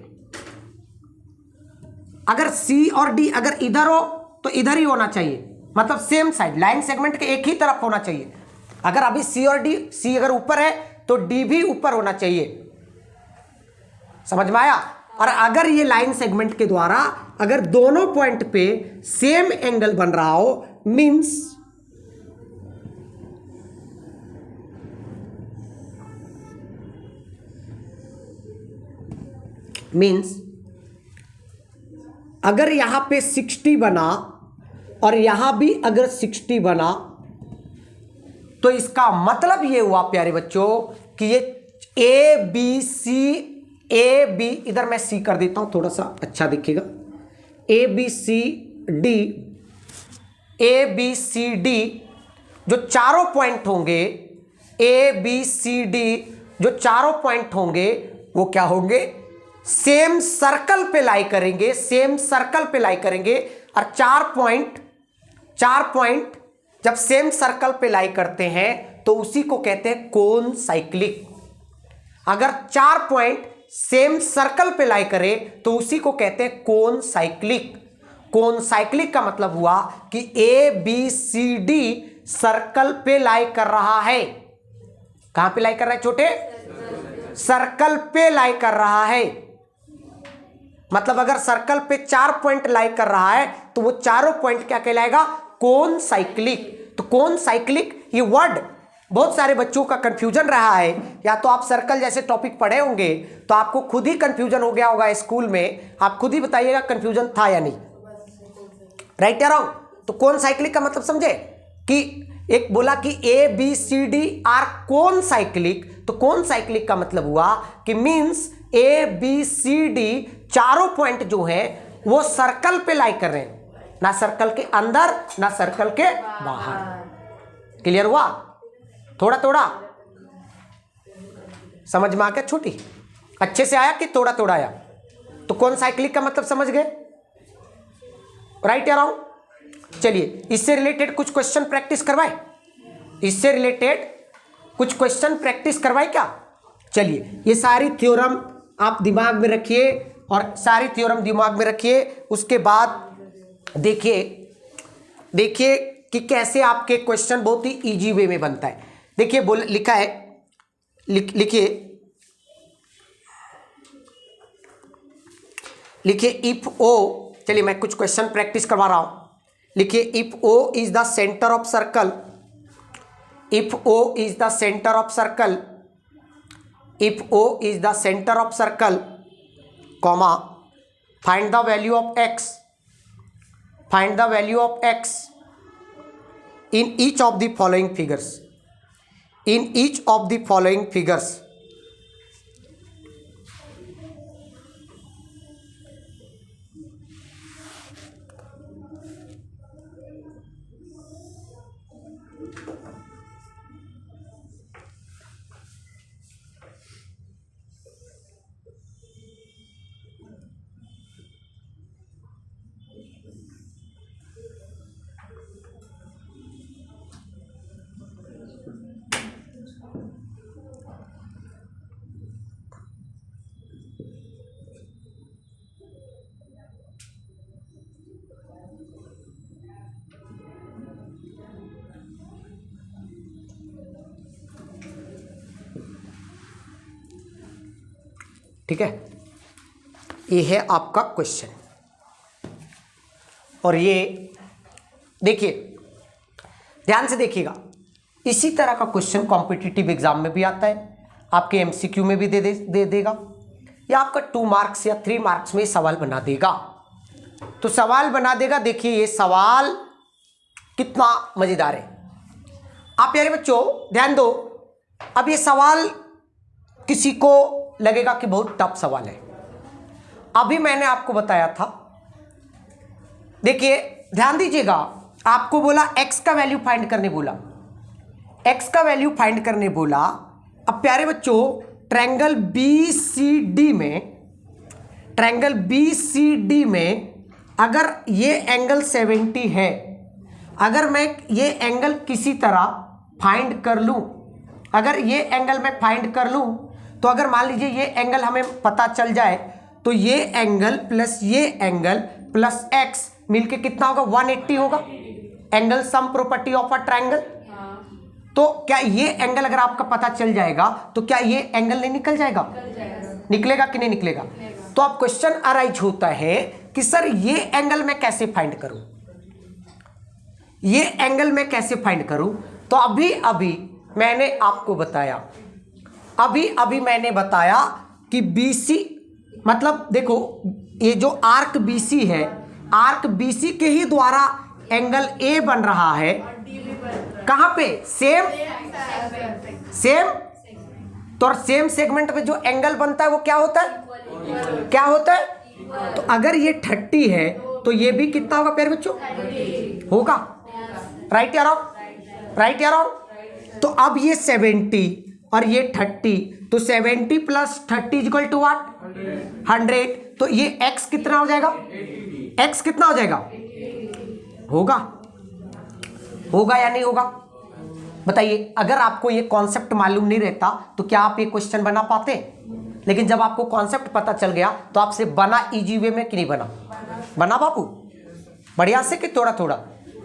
अगर C और D अगर इधर हो तो इधर ही होना चाहिए, मतलब सेम साइड, लाइन सेगमेंट के एक ही तरफ होना चाहिए। अगर अभी C और D, C अगर ऊपर है तो D भी ऊपर होना चाहिए। समझ में आया? और अगर ये लाइन सेगमेंट के द्वारा अगर दोनों पॉइंट पे सेम एंगल बन रहा हो, मीन्स अगर यहां पे 60 बना और यहां भी अगर 60 बना, तो इसका मतलब ये हुआ प्यारे बच्चों कि ये ए बी, इधर मैं सी कर देता हूं थोड़ा सा अच्छा दिखेगा, ए बी सी डी जो चारों पॉइंट होंगे, ए बी सी डी जो चारों पॉइंट होंगे वो क्या होंगे? सेम सर्कल पे लाई करेंगे, सेम सर्कल पे लाई करेंगे, और 4 पॉइंट जब सेम सर्कल पे लाई करते हैं तो उसी को कहते हैं कोन साइक्लिक। अगर 4 पॉइंट सेम सर्कल पे लाई करे तो उसी को कहते हैं कोन साइक्लिक। कोन साइक्लिक का मतलब हुआ कि A B C D circle पे लाई कर रहा है। कहां पे लाई कर रहा है छोटे? सर्कल पे लाई कर रहा है। मतलब अगर सर्कल पे 4 पॉइंट लाई कर रहा है तो वो चारों पॉइंट क्या कहलाएगा? कोन साइक्लिक। तो कोन साइक्लिक ये वर्ड बहुत सारे बच्चों का कंफ्यूजन रहा है, या तो आप सर्कल जैसे टॉपिक पढ़े होंगे तो आपको खुद ही कंफ्यूजन हो गया होगा स्कूल में। आप खुद ही बताइएगा कंफ्यूजन था या नहीं, राइट या रॉन्ग? तो कोन साइक्लिक का मतलब समझे कि एक बोला कि A B C D are concyclic, तो कोन साइक्लिक का मतलब हुआ कि means A B C D चारों पॉइंट जो है वो सर्कल पे लाई कर रहे हैं, ना सर्कल के अंदर ना सर्कल के बाहर। क्लियर हुआ? थोड़ा थोड़ा समझ में आ गया? छोटी अच्छे से आया कि थोड़ा थोड़ा आया? तो कोन साइक्लिक का मतलब समझ गए, राइट या रॉन्ग? चलिए इससे रिलेटेड कुछ क्वेश्चन प्रैक्टिस करवाए, इससे रिलेटेड कुछ क्वेश्चन प्रैक्टिस करवाए क्या? चलिए ये सारी थ्योरम आप दिमाग में रखिए, और सारी थ्योरम दिमाग में रखिए। उसके बाद देखिए कि कैसे आपके क्वेश्चन बहुत ही इजी वे में बनता है। देखिए लिखा है, लिखिए इफ ओ, चलिए मैं कुछ क्वेश्चन प्रैक्टिस करवा रहा हूं। लिखिए if O is the centre of circle, if O is the centre of circle, if O is the centre of circle, comma find the value of x, find the value of x in each of the following figures, in each of the following figures। ठीक है, ये है आपका क्वेश्चन। और ये देखिए ध्यान से देखिएगा, इसी तरह का क्वेश्चन कॉम्पिटिटिव एग्जाम में भी आता है, आपके एमसीक्यू में भी दे देगा, या आपका 2 मार्क्स या 3 मार्क्स में सवाल बना देगा। तो सवाल बना देगा। देखिए ये सवाल कितना मजेदार है। आप प्यारे बच्चों ध्यान दो, अब ये सवाल किसी को लगेगा कि बहुत टफ सवाल है। अभी मैंने आपको बताया था, देखिए ध्यान दीजिएगा, आपको बोला x का वैल्यू फाइंड करने बोला, x का वैल्यू फाइंड करने बोला। अब प्यारे बच्चों ट्रायंगल BCD में, ट्रायंगल BCD में अगर ये एंगल 70 है, अगर मैं ये एंगल किसी तरह फाइंड कर लूं, अगर ये एंगल मैं फाइंड कर लूं, तो अगर मान लीजिए ये एंगल हमें पता चल जाए तो ये एंगल प्लस ये एंगल प्लस x मिलके कितना होगा? 180 होगा। Angle sum property of a triangle. तो क्या ये एंगल अगर आपका पता चल जाएगा तो क्या ये एंगल नहीं निकल जाएगा? निकलेगा कि नहीं निकलेगा? तो अब क्वेश्चन अराइज होता है कि सर ये एंगल मैं कैसे फाइंड करूं, ये एंगल मैं कैसे फाइंड करूं? तो अभी अभी मैंने आपको बताया, अभी अभी मैंने बताया कि BC मतलब देखो ये जो आर्क BC है, आर्क BC के ही द्वारा एंगल A बन रहा है। कहां पे? सेम तो सेम सेगमेंट में जो एंगल बनता है वो क्या होता है? क्या होता है? तो अगर ये 30 है तो ये भी कितना होगा प्यारे बच्चों? होगा। राइट या रॉन्ग? राइट या रॉन्ग? तो अब ये 70 और ये 30 तो 70 प्लस 30 इक्वल टू व्हाट? 100। तो ये x कितना हो जाएगा? x कितना हो जाएगा? होगा या नहीं होगा? बताइए। अगर आपको ये कॉन्सेप्ट मालूम नहीं रहता तो क्या आप ये क्वेश्चन बना पाते? लेकिन जब आपको कॉन्सेप्ट पता चल गया तो आपसे बना इजी वे में कि नहीं बना बाबू? बढ़िया से कि थोड़ा थोड़ा?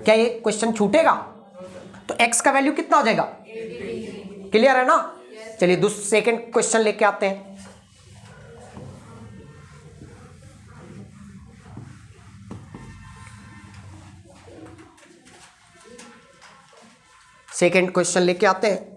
क्या ये क्वेश्चन छूटेगा? तो x का वैल्यू कितना हो जाएगा? क्लियर है ना? चलिए दूसरा सेकंड क्वेश्चन लेके आते हैं। सेकंड क्वेश्चन लेके आते हैं।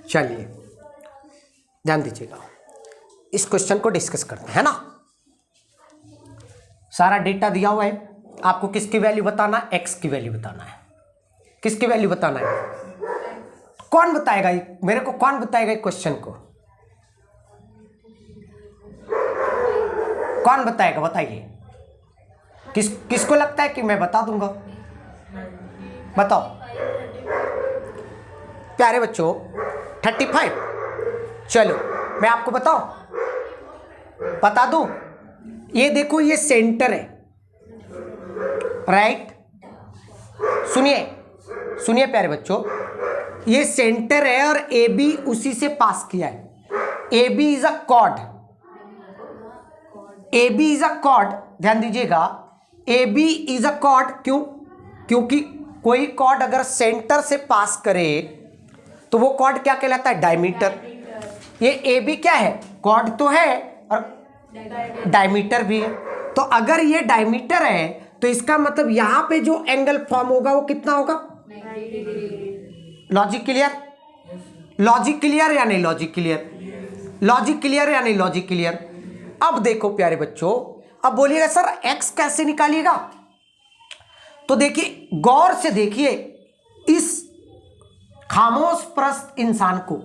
चलिए ध्यान दीजिएगा, इस क्वेश्चन को डिस्कस करते हैं ना। सारा डेटा दिया हुआ है, आपको किसकी वैल्यू बताना है? x की वैल्यू बताना है। किसकी वैल्यू बताना है? कौन बताएगा मेरे को? कौन बताएगा क्वेश्चन को? कौन बताएगा? बताइए। किसको लगता है कि मैं बता दूंगा? बताओ प्यारे बच्चों। 35। चलो मैं आपको बता दूं। ये देखो, ये सेंटर है, राइट? सुनिए प्यारे बच्चों, ये सेंटर है और ए बी उसी से पास किया है। A B is a chord. A B is a chord, ध्यान दीजिएगा। A B is a chord. क्यों? क्योंकि कोई कॉर्ड अगर सेंटर से पास करे तो वो कॉर्ड क्या कहलाता है? डायमीटर। ये ए बी क्या है? कॉर्ड तो है और डायमीटर भी है। तो अगर ये डायमीटर है तो इसका मतलब यहां पे जो एंगल फॉर्म होगा वो कितना होगा? Logic clear? लॉजिक क्लियर या नहीं? Logic clear? लॉजिक क्लियर या नहीं? Logic clear? अब देखो प्यारे बच्चों, अब बोलिएगा सर एक्स कैसे निकालिएगा? तो देखिए, गौर से देखिए इस खामोश प्रस्त इंसान को।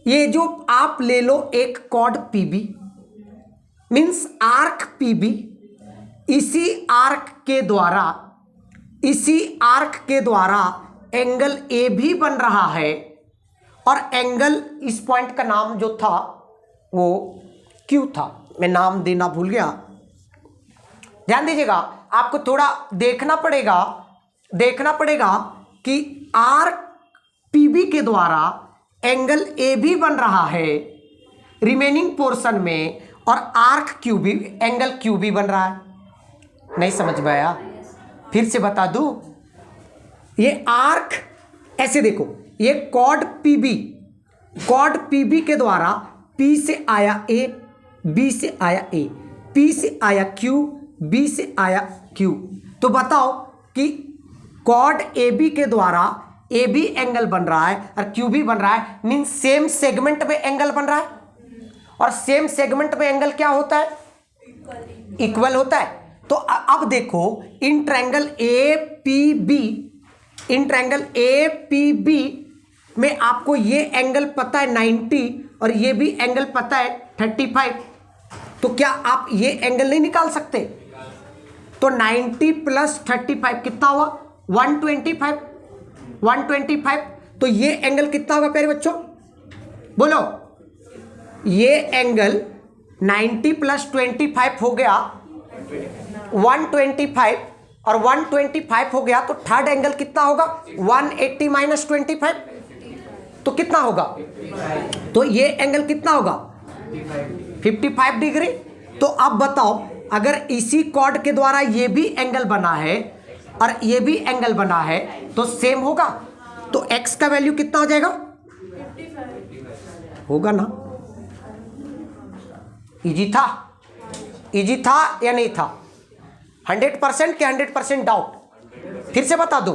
ये जो आप ले लो एक chord PB, means arc PB, इसी आर्क के द्वारा एंगल ए भी बन रहा है और एंगल, इस पॉइंट का नाम जो था वो क्यू था। मैं नाम देना भूल गया, ध्यान दीजिएगा। आपको थोड़ा देखना पड़ेगा कि आर्क पीबी के द्वारा एंगल ए भी बन रहा है रिमेनिंग पोर्शन में, और आर्क क्यू भी, एंगल क्यू भी बन रहा है। नहीं समझ में आया? फिर से बता दूं। ये आर्क ऐसे देखो, ये कॉर्ड पीबी के द्वारा पी से आया ए, बी से आया ए, पी से आया क्यू, बी से आया क्यू। तो बताओ कि कॉर्ड ए बी के द्वारा ए बी एंगल बन रहा है और क्यू भी बन रहा है, मीन सेम सेगमेंट में एंगल बन रहा है। और सेम सेगमेंट में एंगल क्या होता है? इक्वल होता है। तो अब देखो, in triangle A P B में आपको ये एंगल पता है 90 और ये भी एंगल पता है 35। तो क्या आप ये एंगल नहीं निकाल सकते? तो 90 प्लस 35 कितना हुआ? 125। तो ये एंगल कितना होगा प्यारे बच्चों? बोलो। ये एंगल 90 प्लस 25 हो गया 125, और 125 हो गया तो थर्ड एंगल कितना होगा? 180 माइनस 25। तो कितना होगा? तो ये एंगल कितना होगा? 55 डिग्री। तो अब बताओ, अगर इसी कॉर्ड के द्वारा ये भी एंगल बना है और ये भी एंगल बना है तो सेम होगा। तो x का वैल्यू कितना हो जाएगा? 55 होगा ना। इजी था? इजी था या नहीं था? 100% के 100% डाउट? फिर से बता दूं।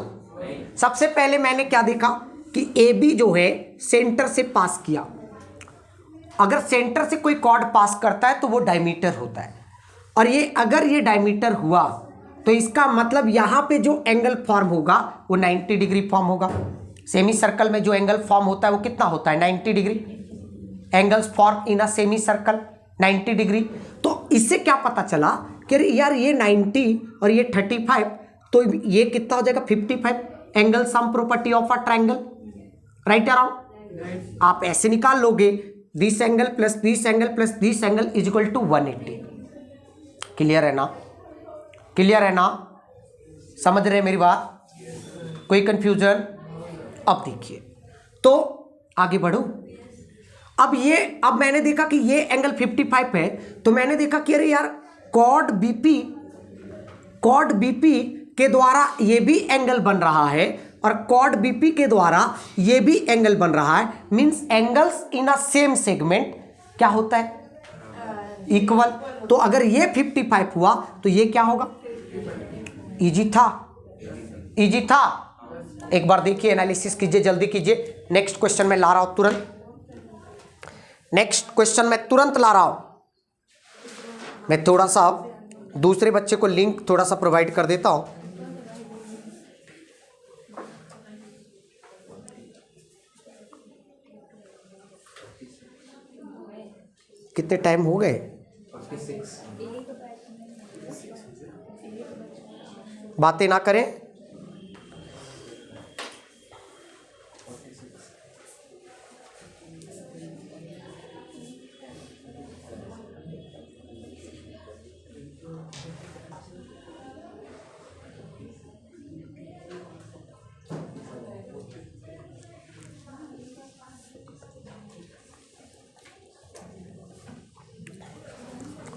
सबसे पहले मैंने क्या देखा कि ए बी जो है सेंटर से पास किया। अगर सेंटर से कोई कॉर्ड पास करता है तो वो डायमीटर होता है, और ये अगर ये डायमीटर हुआ तो इसका मतलब यहां पे जो एंगल फॉर्म होगा वो 90 डिग्री फॉर्म होगा। सेमी सर्कल में जो एंगल फॉर्म होता है वो कितना होता है? 90 degree. Angles form in a semi circle 90 degree. तो इससे क्या पता चला कि यार ये 90 और ये 35, तो ये कितना हो जाएगा? 55। Angle sum property of a triangle, right around. आप ऐसे निकाल लोगे, this angle plus this angle plus this angle is equal to 180। Clear है ना? क्लियर है ना? समझ रहे मेरी बात? कोई कंफ्यूजन? अब देखिए, तो आगे बढ़ो। अब मैंने देखा कि ये एंगल 55 है, तो मैंने देखा कि अरे यार कॉड बीपी के द्वारा ये भी एंगल बन रहा है और कॉड बीपी के द्वारा ये भी एंगल बन रहा है। Means angles in a same segment क्या होता है? इक्वल। तो अगर ये 55 हुआ तो ये क्या होगा? इजी था? इजी था? एक बार देखिए, एनालिसिस कीजिए, जल्दी कीजिए। नेक्स्ट क्वेश्चन में ला रहा हूं तुरंत। नेक्स्ट क्वेश्चन मैं तुरंत ला रहा हूं। मैं थोड़ा सा दूसरे बच्चे को लिंक थोड़ा सा प्रोवाइड कर देता हूं। कितने टाइम हो गए? बातें ना करें।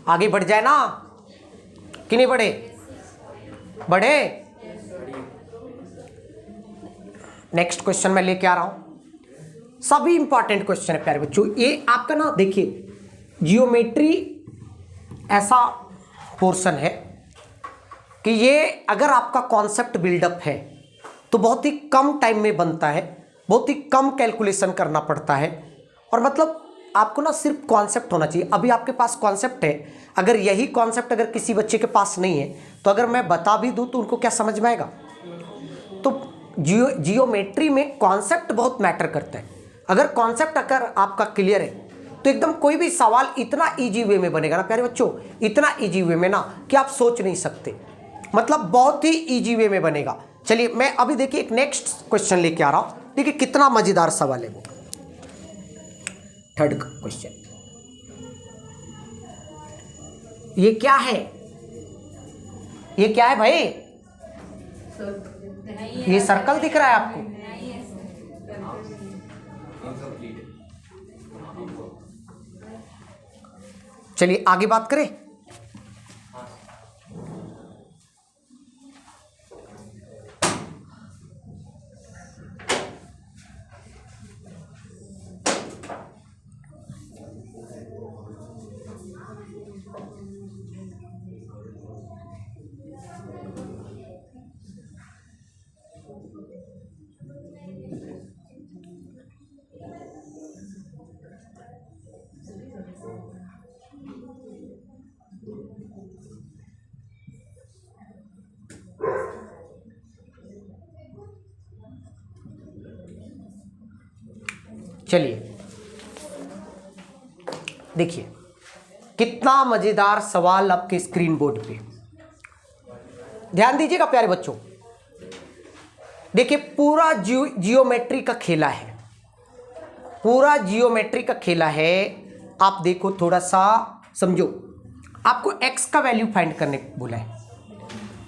आगे बढ़ जाए ना कि नहीं बढ़े? बढ़े। नेक्स्ट क्वेश्चन मैं लेके आ रहा हूं। सभी इंपॉर्टेंट क्वेश्चन है प्यारे बच्चों। ये आपका ना देखिए, जियोमेट्री ऐसा पोर्शन है कि ये अगर आपका कॉन्सेप्ट बिल्डअप है तो बहुत ही कम टाइम में बनता है, बहुत ही कम कैलकुलेशन करना पड़ता है, और मतलब आपको ना सिर्फ कॉन्सेप्ट होना चाहिए। अभी आपके पास कॉन्सेप्ट है, अगर यही कॉन्सेप्ट अगर किसी बच्चे के पास नहीं है तो अगर मैं बता भी दूं तो उनको क्या समझ में आएगा? तो जियोमेट्री में कॉन्सेप्ट बहुत मैटर करता है। अगर कॉन्सेप्ट अगर आपका क्लियर है तो एकदम कोई भी सवाल इतना इजी वे में बनेगा ना प्यारे बच्चों, इतना इजी वे में ना कि आप सोच नहीं सकते, मतलब बहुत ही इजी वे में बनेगा। चलिए मैं अभी देखिए एक नेक्स्ट क्वेश्चन लेके आ रहा हूं। देखिए कितना मजेदार सवाल है वो। थर्ड क्वेश्चन, ये क्या है? ये क्या है भाई? ये सर्कल दिख रहा है आपको? चलिए आगे बात करें। चलिए देखिए कितना मजेदार सवाल आपके स्क्रीन बोर्ड पे। ध्यान दीजिएगा प्यारे बच्चों। देखिए पूरा जियोमेट्री का खेला है, पूरा जियोमेट्री का खेला है। आप देखो थोड़ा सा समझो। आपको x का वैल्यू फाइंड करने को बोला है,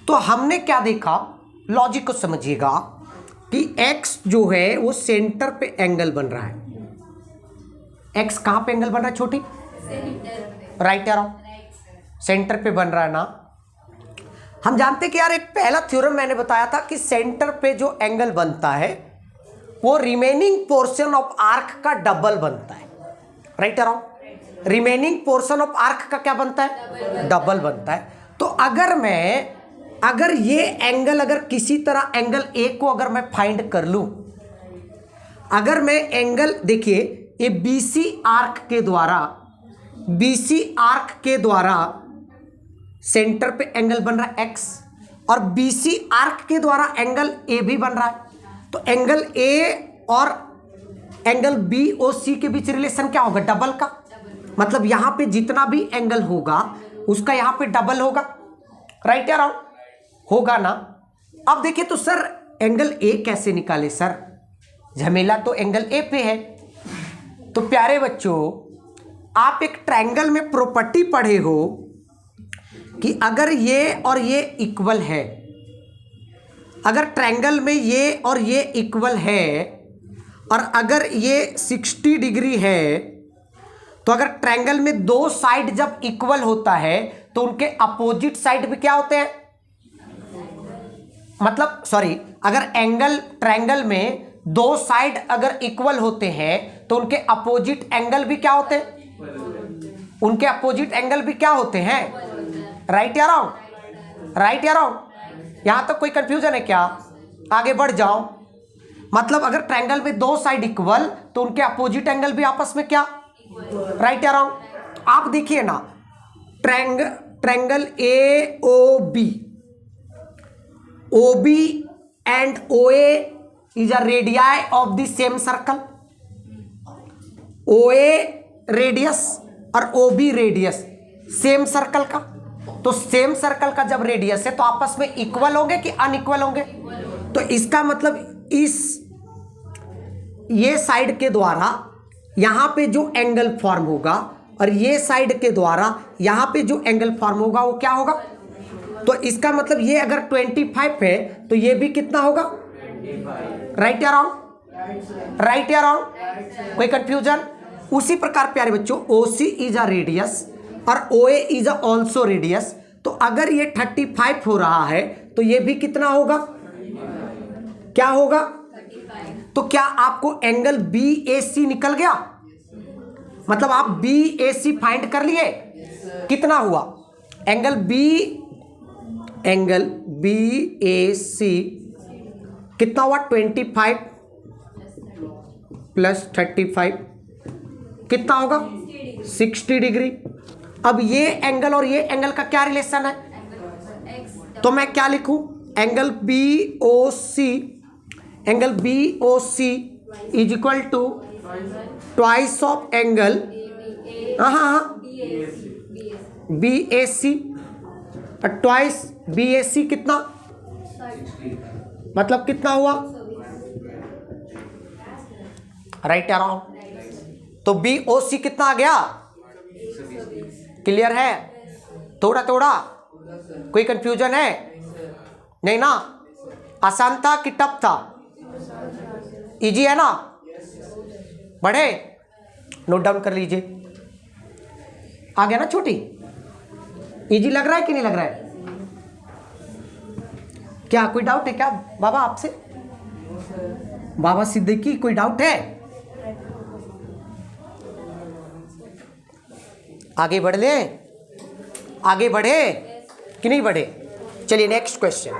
तो हमने क्या देखा? लॉजिक को समझिएगा। कि x जो है वो सेंटर पे एंगल बन रहा है। x कहाँ पे एंगल बन रहा है छोटी? राइट या रॉन्ग? सेंटर पे बन रहा है ना। हम जानते कि यार एक पहला थ्योरम मैंने बताया था कि सेंटर पे जो एंगल बनता है वो रिमेनिंग पोर्शन ऑफ आर्क का डबल बनता है। राइट या wrong? Remaining portion of arc का क्या बनता है? डबल बनता है। तो अगर ये एंगल, अगर किसी तरह एंगल ए को अगर मैं फाइंड कर लूं, अगर मैं एंगल, देखिए ये बीसी आर्क के द्वारा सेंटर पे एंगल बन रहा है x, और बीसी आर्क के द्वारा एंगल ए भी बन रहा है। तो एंगल ए और एंगल बी ओ सी के बीच रिलेशन क्या होगा? डबल का। मतलब यहां पे जितना भी एंगल होगा उसका यहां पे डबल होगा। राइट या रॉन्ग? होगा ना। अब देखिए तो सर एंगल ए कैसे निकाले सर? झमेला तो एंगल ए पे है। तो प्यारे बच्चों, आप एक ट्रायंगल में प्रॉपर्टी पढ़े हो कि अगर ये और ये इक्वल है, अगर ट्रायंगल में ये और ये इक्वल है, और अगर ये 60 डिग्री है, तो अगर ट्रायंगल में दो साइड जब इक्वल होता है तो उनके अपोजिट साइड भी क्या होते हैं? मतलब सॉरी, अगर ट्रायंगल में दो साइड अगर इक्वल होते हैं तो उनके अपोजिट एंगल भी क्या होते हैं? उनके अपोजिट एंगल भी क्या होते हैं? राइट या रॉन्ग? राइट या रॉन्ग? यहां तक कोई कंफ्यूजन है क्या? आगे बढ़ जाओ। मतलब अगर ट्रायंगल में दो साइड इक्वल तो उनके अपोजिट एंगल भी आपस में क्या? राइट या रॉन्ग? आप देखिए ना, triangle A O B and O A is a radii of the same circle. O A radius और O B radius same circle का। तो सेम सर्कल का जब रेडियस है तो आपस में इक्वल होंगे कि अनइक्वल होंगे? तो इसका मतलब ये साइड के द्वारा यहां पे जो एंगल फॉर्म होगा और ये साइड के द्वारा यहां पे जो एंगल फॉर्म होगा वो क्या होगा? तो इसका मतलब ये अगर 25 है तो ये भी कितना होगा? राइट या रॉन्ग? राइट या रॉन्ग? कोई कंफ्यूजन? उसी प्रकार प्यारे बच्चों, OC इज अ रेडियस और OA is a also radius. तो अगर ये 35 हो रहा है तो ये भी कितना होगा? क्या होगा? 35। तो क्या आपको एंगल BAC निकल गया? मतलब आप BAC फाइंड कर लिए? कितना हुआ? एंगल BAC कितना हुआ? 25 प्लस 35 कितना होगा? 60 डिग्री। अब ये एंगल और ये एंगल का क्या रिलेशन है? तो मैं क्या लिखूं? Angle BOC is equal to twice of angle BAC, twice BAC कितना? मतलब कितना हुआ? राइट या रॉन्ग? तो BOC कितना आ गया? क्लियर है? थोड़ा कोई कंफ्यूजन है? नहीं ना? आसान था कि टफ था? इजी है ना? बढ़े? नोट डाउन कर लीजिए। आ गया ना छोटी? इजी लग रहा है कि नहीं लग रहा है? क्या कोई डाउट है क्या बाबा आपसे? बाबा सिद्दीकी, कोई डाउट है? आगे बढ़ ले? आगे बढ़े कि नहीं बढ़े? चलिए नेक्स्ट क्वेश्चन।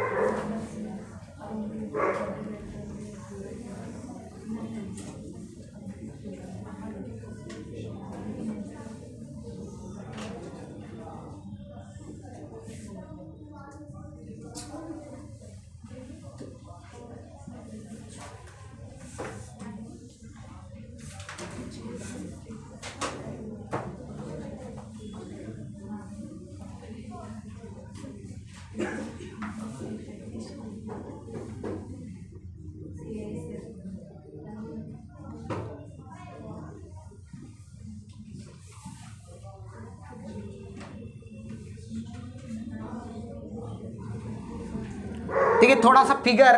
देखिए थोड़ा सा फिगर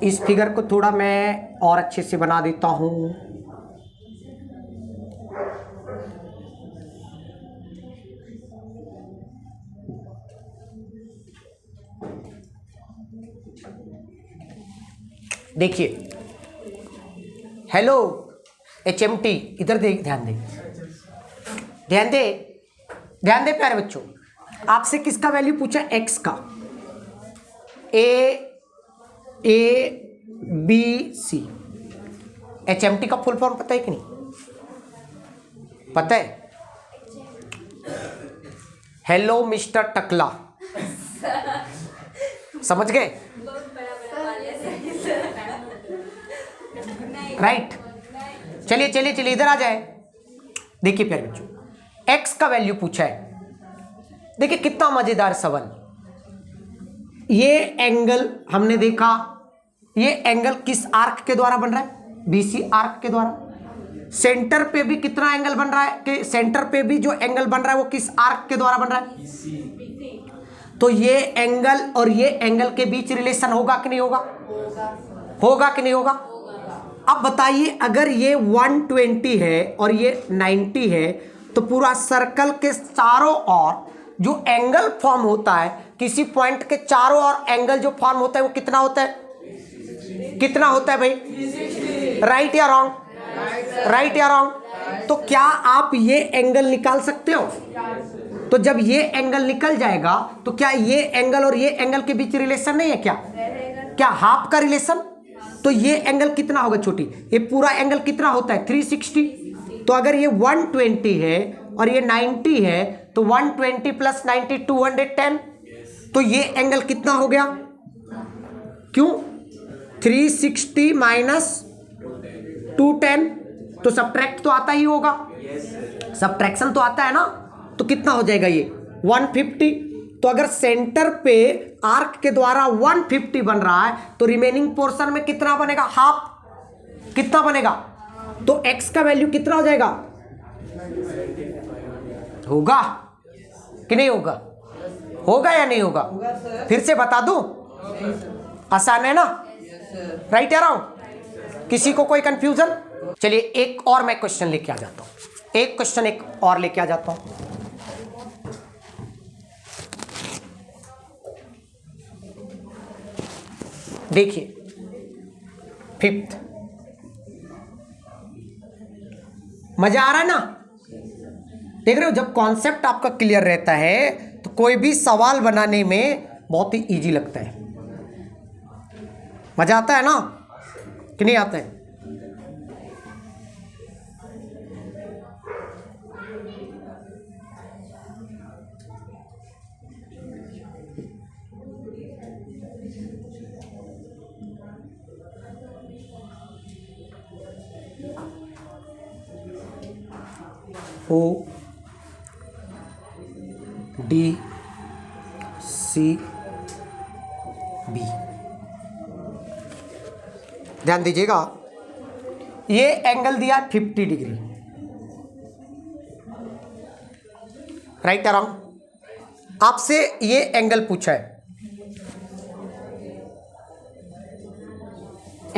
इस फिगर को थोड़ा मैं और अच्छे से बना देता हूं। देखिए, हेलो HMT, इधर देख, ध्यान दे, ध्यान दे, ध्यान दे प्यारे बच्चों। आपसे किसका वैल्यू पूछा? x का। ABC। HMT का फुल फॉर्म पता है कि नहीं? पता है? हेलो मिस्टर टकला, समझ गए? राइट। चलिए चलिए चलिए, इधर आ जाए। देखिए प्यारे बच्चों, x का वैल्यू पूछा है। देखिए कितना मजेदार सवाल। ये एंगल हमने देखा, ये एंगल किस आर्क के द्वारा बन रहा है? BC आर्क के द्वारा। सेंटर पे भी कितना एंगल बन रहा है? कि सेंटर पे भी जो एंगल बन रहा है वो किस आर्क के द्वारा बन रहा है? तो ये एंगल और ये एंगल के बीच रिलेशन होगा कि नहीं होगा? होगा कि नहीं होगा? अब बताइए, अगर ये 120 है और ये 90 है, तो पूरा सर्कल के चारों ओर जो एंगल फॉर्म होता है, किसी पॉइंट के चारों ओर एंगल जो फॉर्म होता है वो कितना होता है? कितना होता है भाई? राइट या रॉन्ग? राइट या रॉन्ग? तो क्या आप ये एंगल निकाल सकते हो? तो जब ये एंगल निकल जाएगा तो क्या ये एंगल और ये एंगल के बीच रिलेशन नहीं है? क्या हाफ का रिलेशन? तो ये एंगल कितना होगा छोटी? ये पूरा एंगल कितना होता है? 360। तो अगर ये 120 है और ये 90 है, तो 120 प्लस 90 210। तो ये एंगल कितना हो गया? क्यों? 360 माइनस 210। तो सब्ट्रैक्ट तो आता ही होगा, सब्ट्रैक्शन तो आता है ना। तो कितना हो जाएगा ये? 150। तो अगर सेंटर पे आर्क के द्वारा 150 बन रहा है, तो रिमेनिंग पोर्शन में कितना बनेगा? हाफ। कितना बनेगा? तो x का वैल्यू कितना हो जाएगा? होगा कि नहीं होगा? होगा या नहीं होगा? फिर से बता दूं? आसान है ना? राइट या रॉन्ग? किसी को कोई कंफ्यूजन? चलिए एक और मैं क्वेश्चन लेके आ जाता हूं। एक क्वेश्चन एक और लेके आ जाता हूं। देखिए 5th, मजा आ रहा है ना? देख रहे हो, जब कॉन्सेप्ट आपका क्लियर रहता है तो कोई भी सवाल बनाने में बहुत ही इजी लगता है। मजा आता है ना कि नहीं आता है? ODC B, ध्यान दीजिएगा, ये एंगल दिया 50 डिग्री। राइट या रॉन्ग? आपसे ये एंगल पूछा है,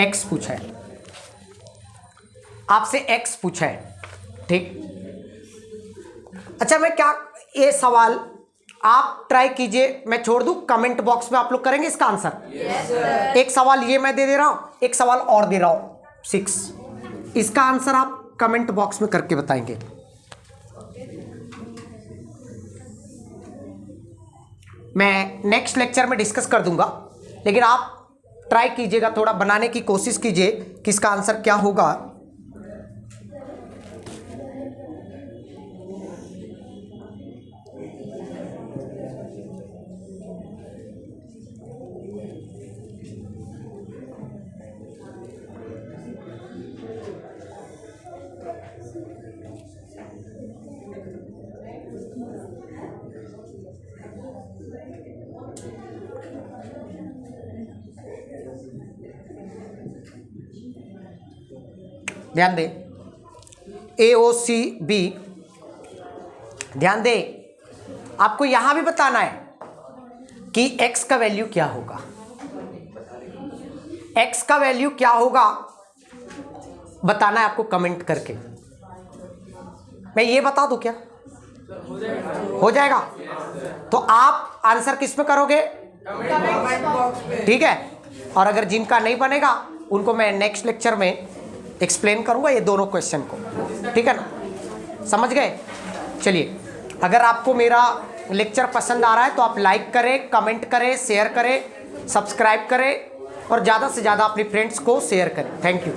x पूछा है, आपसे x पूछा है, ठीक। अच्छा, मैं क्या, ये सवाल आप ट्राई कीजिए, मैं छोड़ दूं, कमेंट बॉक्स में आप लोग करेंगे इसका आंसर? yes, एक सवाल ये मैं दे रहा हूं, एक सवाल और दे रहा हूं 6, इसका आंसर आप कमेंट बॉक्स में करके बताएंगे। मैं नेक्स्ट लेक्चर में डिस्कस कर दूंगा, लेकिन आप ट्राई कीजिएगा, थोड़ा बनाने की कोशिश कीजिए कि इसका आंसर क्या होगा। ध्यान दे, AOCB, ध्यान दे, आपको यहां भी बताना है कि x का वैल्यू क्या होगा। x का वैल्यू क्या होगा बताना है आपको कमेंट करके। मैं ये बता दूं क्या? हो जाएगा। तो आप आंसर किस में करोगे? ठीक है। और अगर जिनका नहीं बनेगा उनको मैं नेक्स्ट लेक्चर में एक्सप्लेन करूंगा ये दोनों क्वेश्चन को। ठीक है ना, समझ गए? चलिए, अगर आपको मेरा लेक्चर पसंद आ रहा है तो आप लाइक करें, कमेंट करें, शेयर करें, सब्सक्राइब करें और ज़्यादा से ज़्यादा अपने फ्रेंड्स को शेयर करें। Thank you.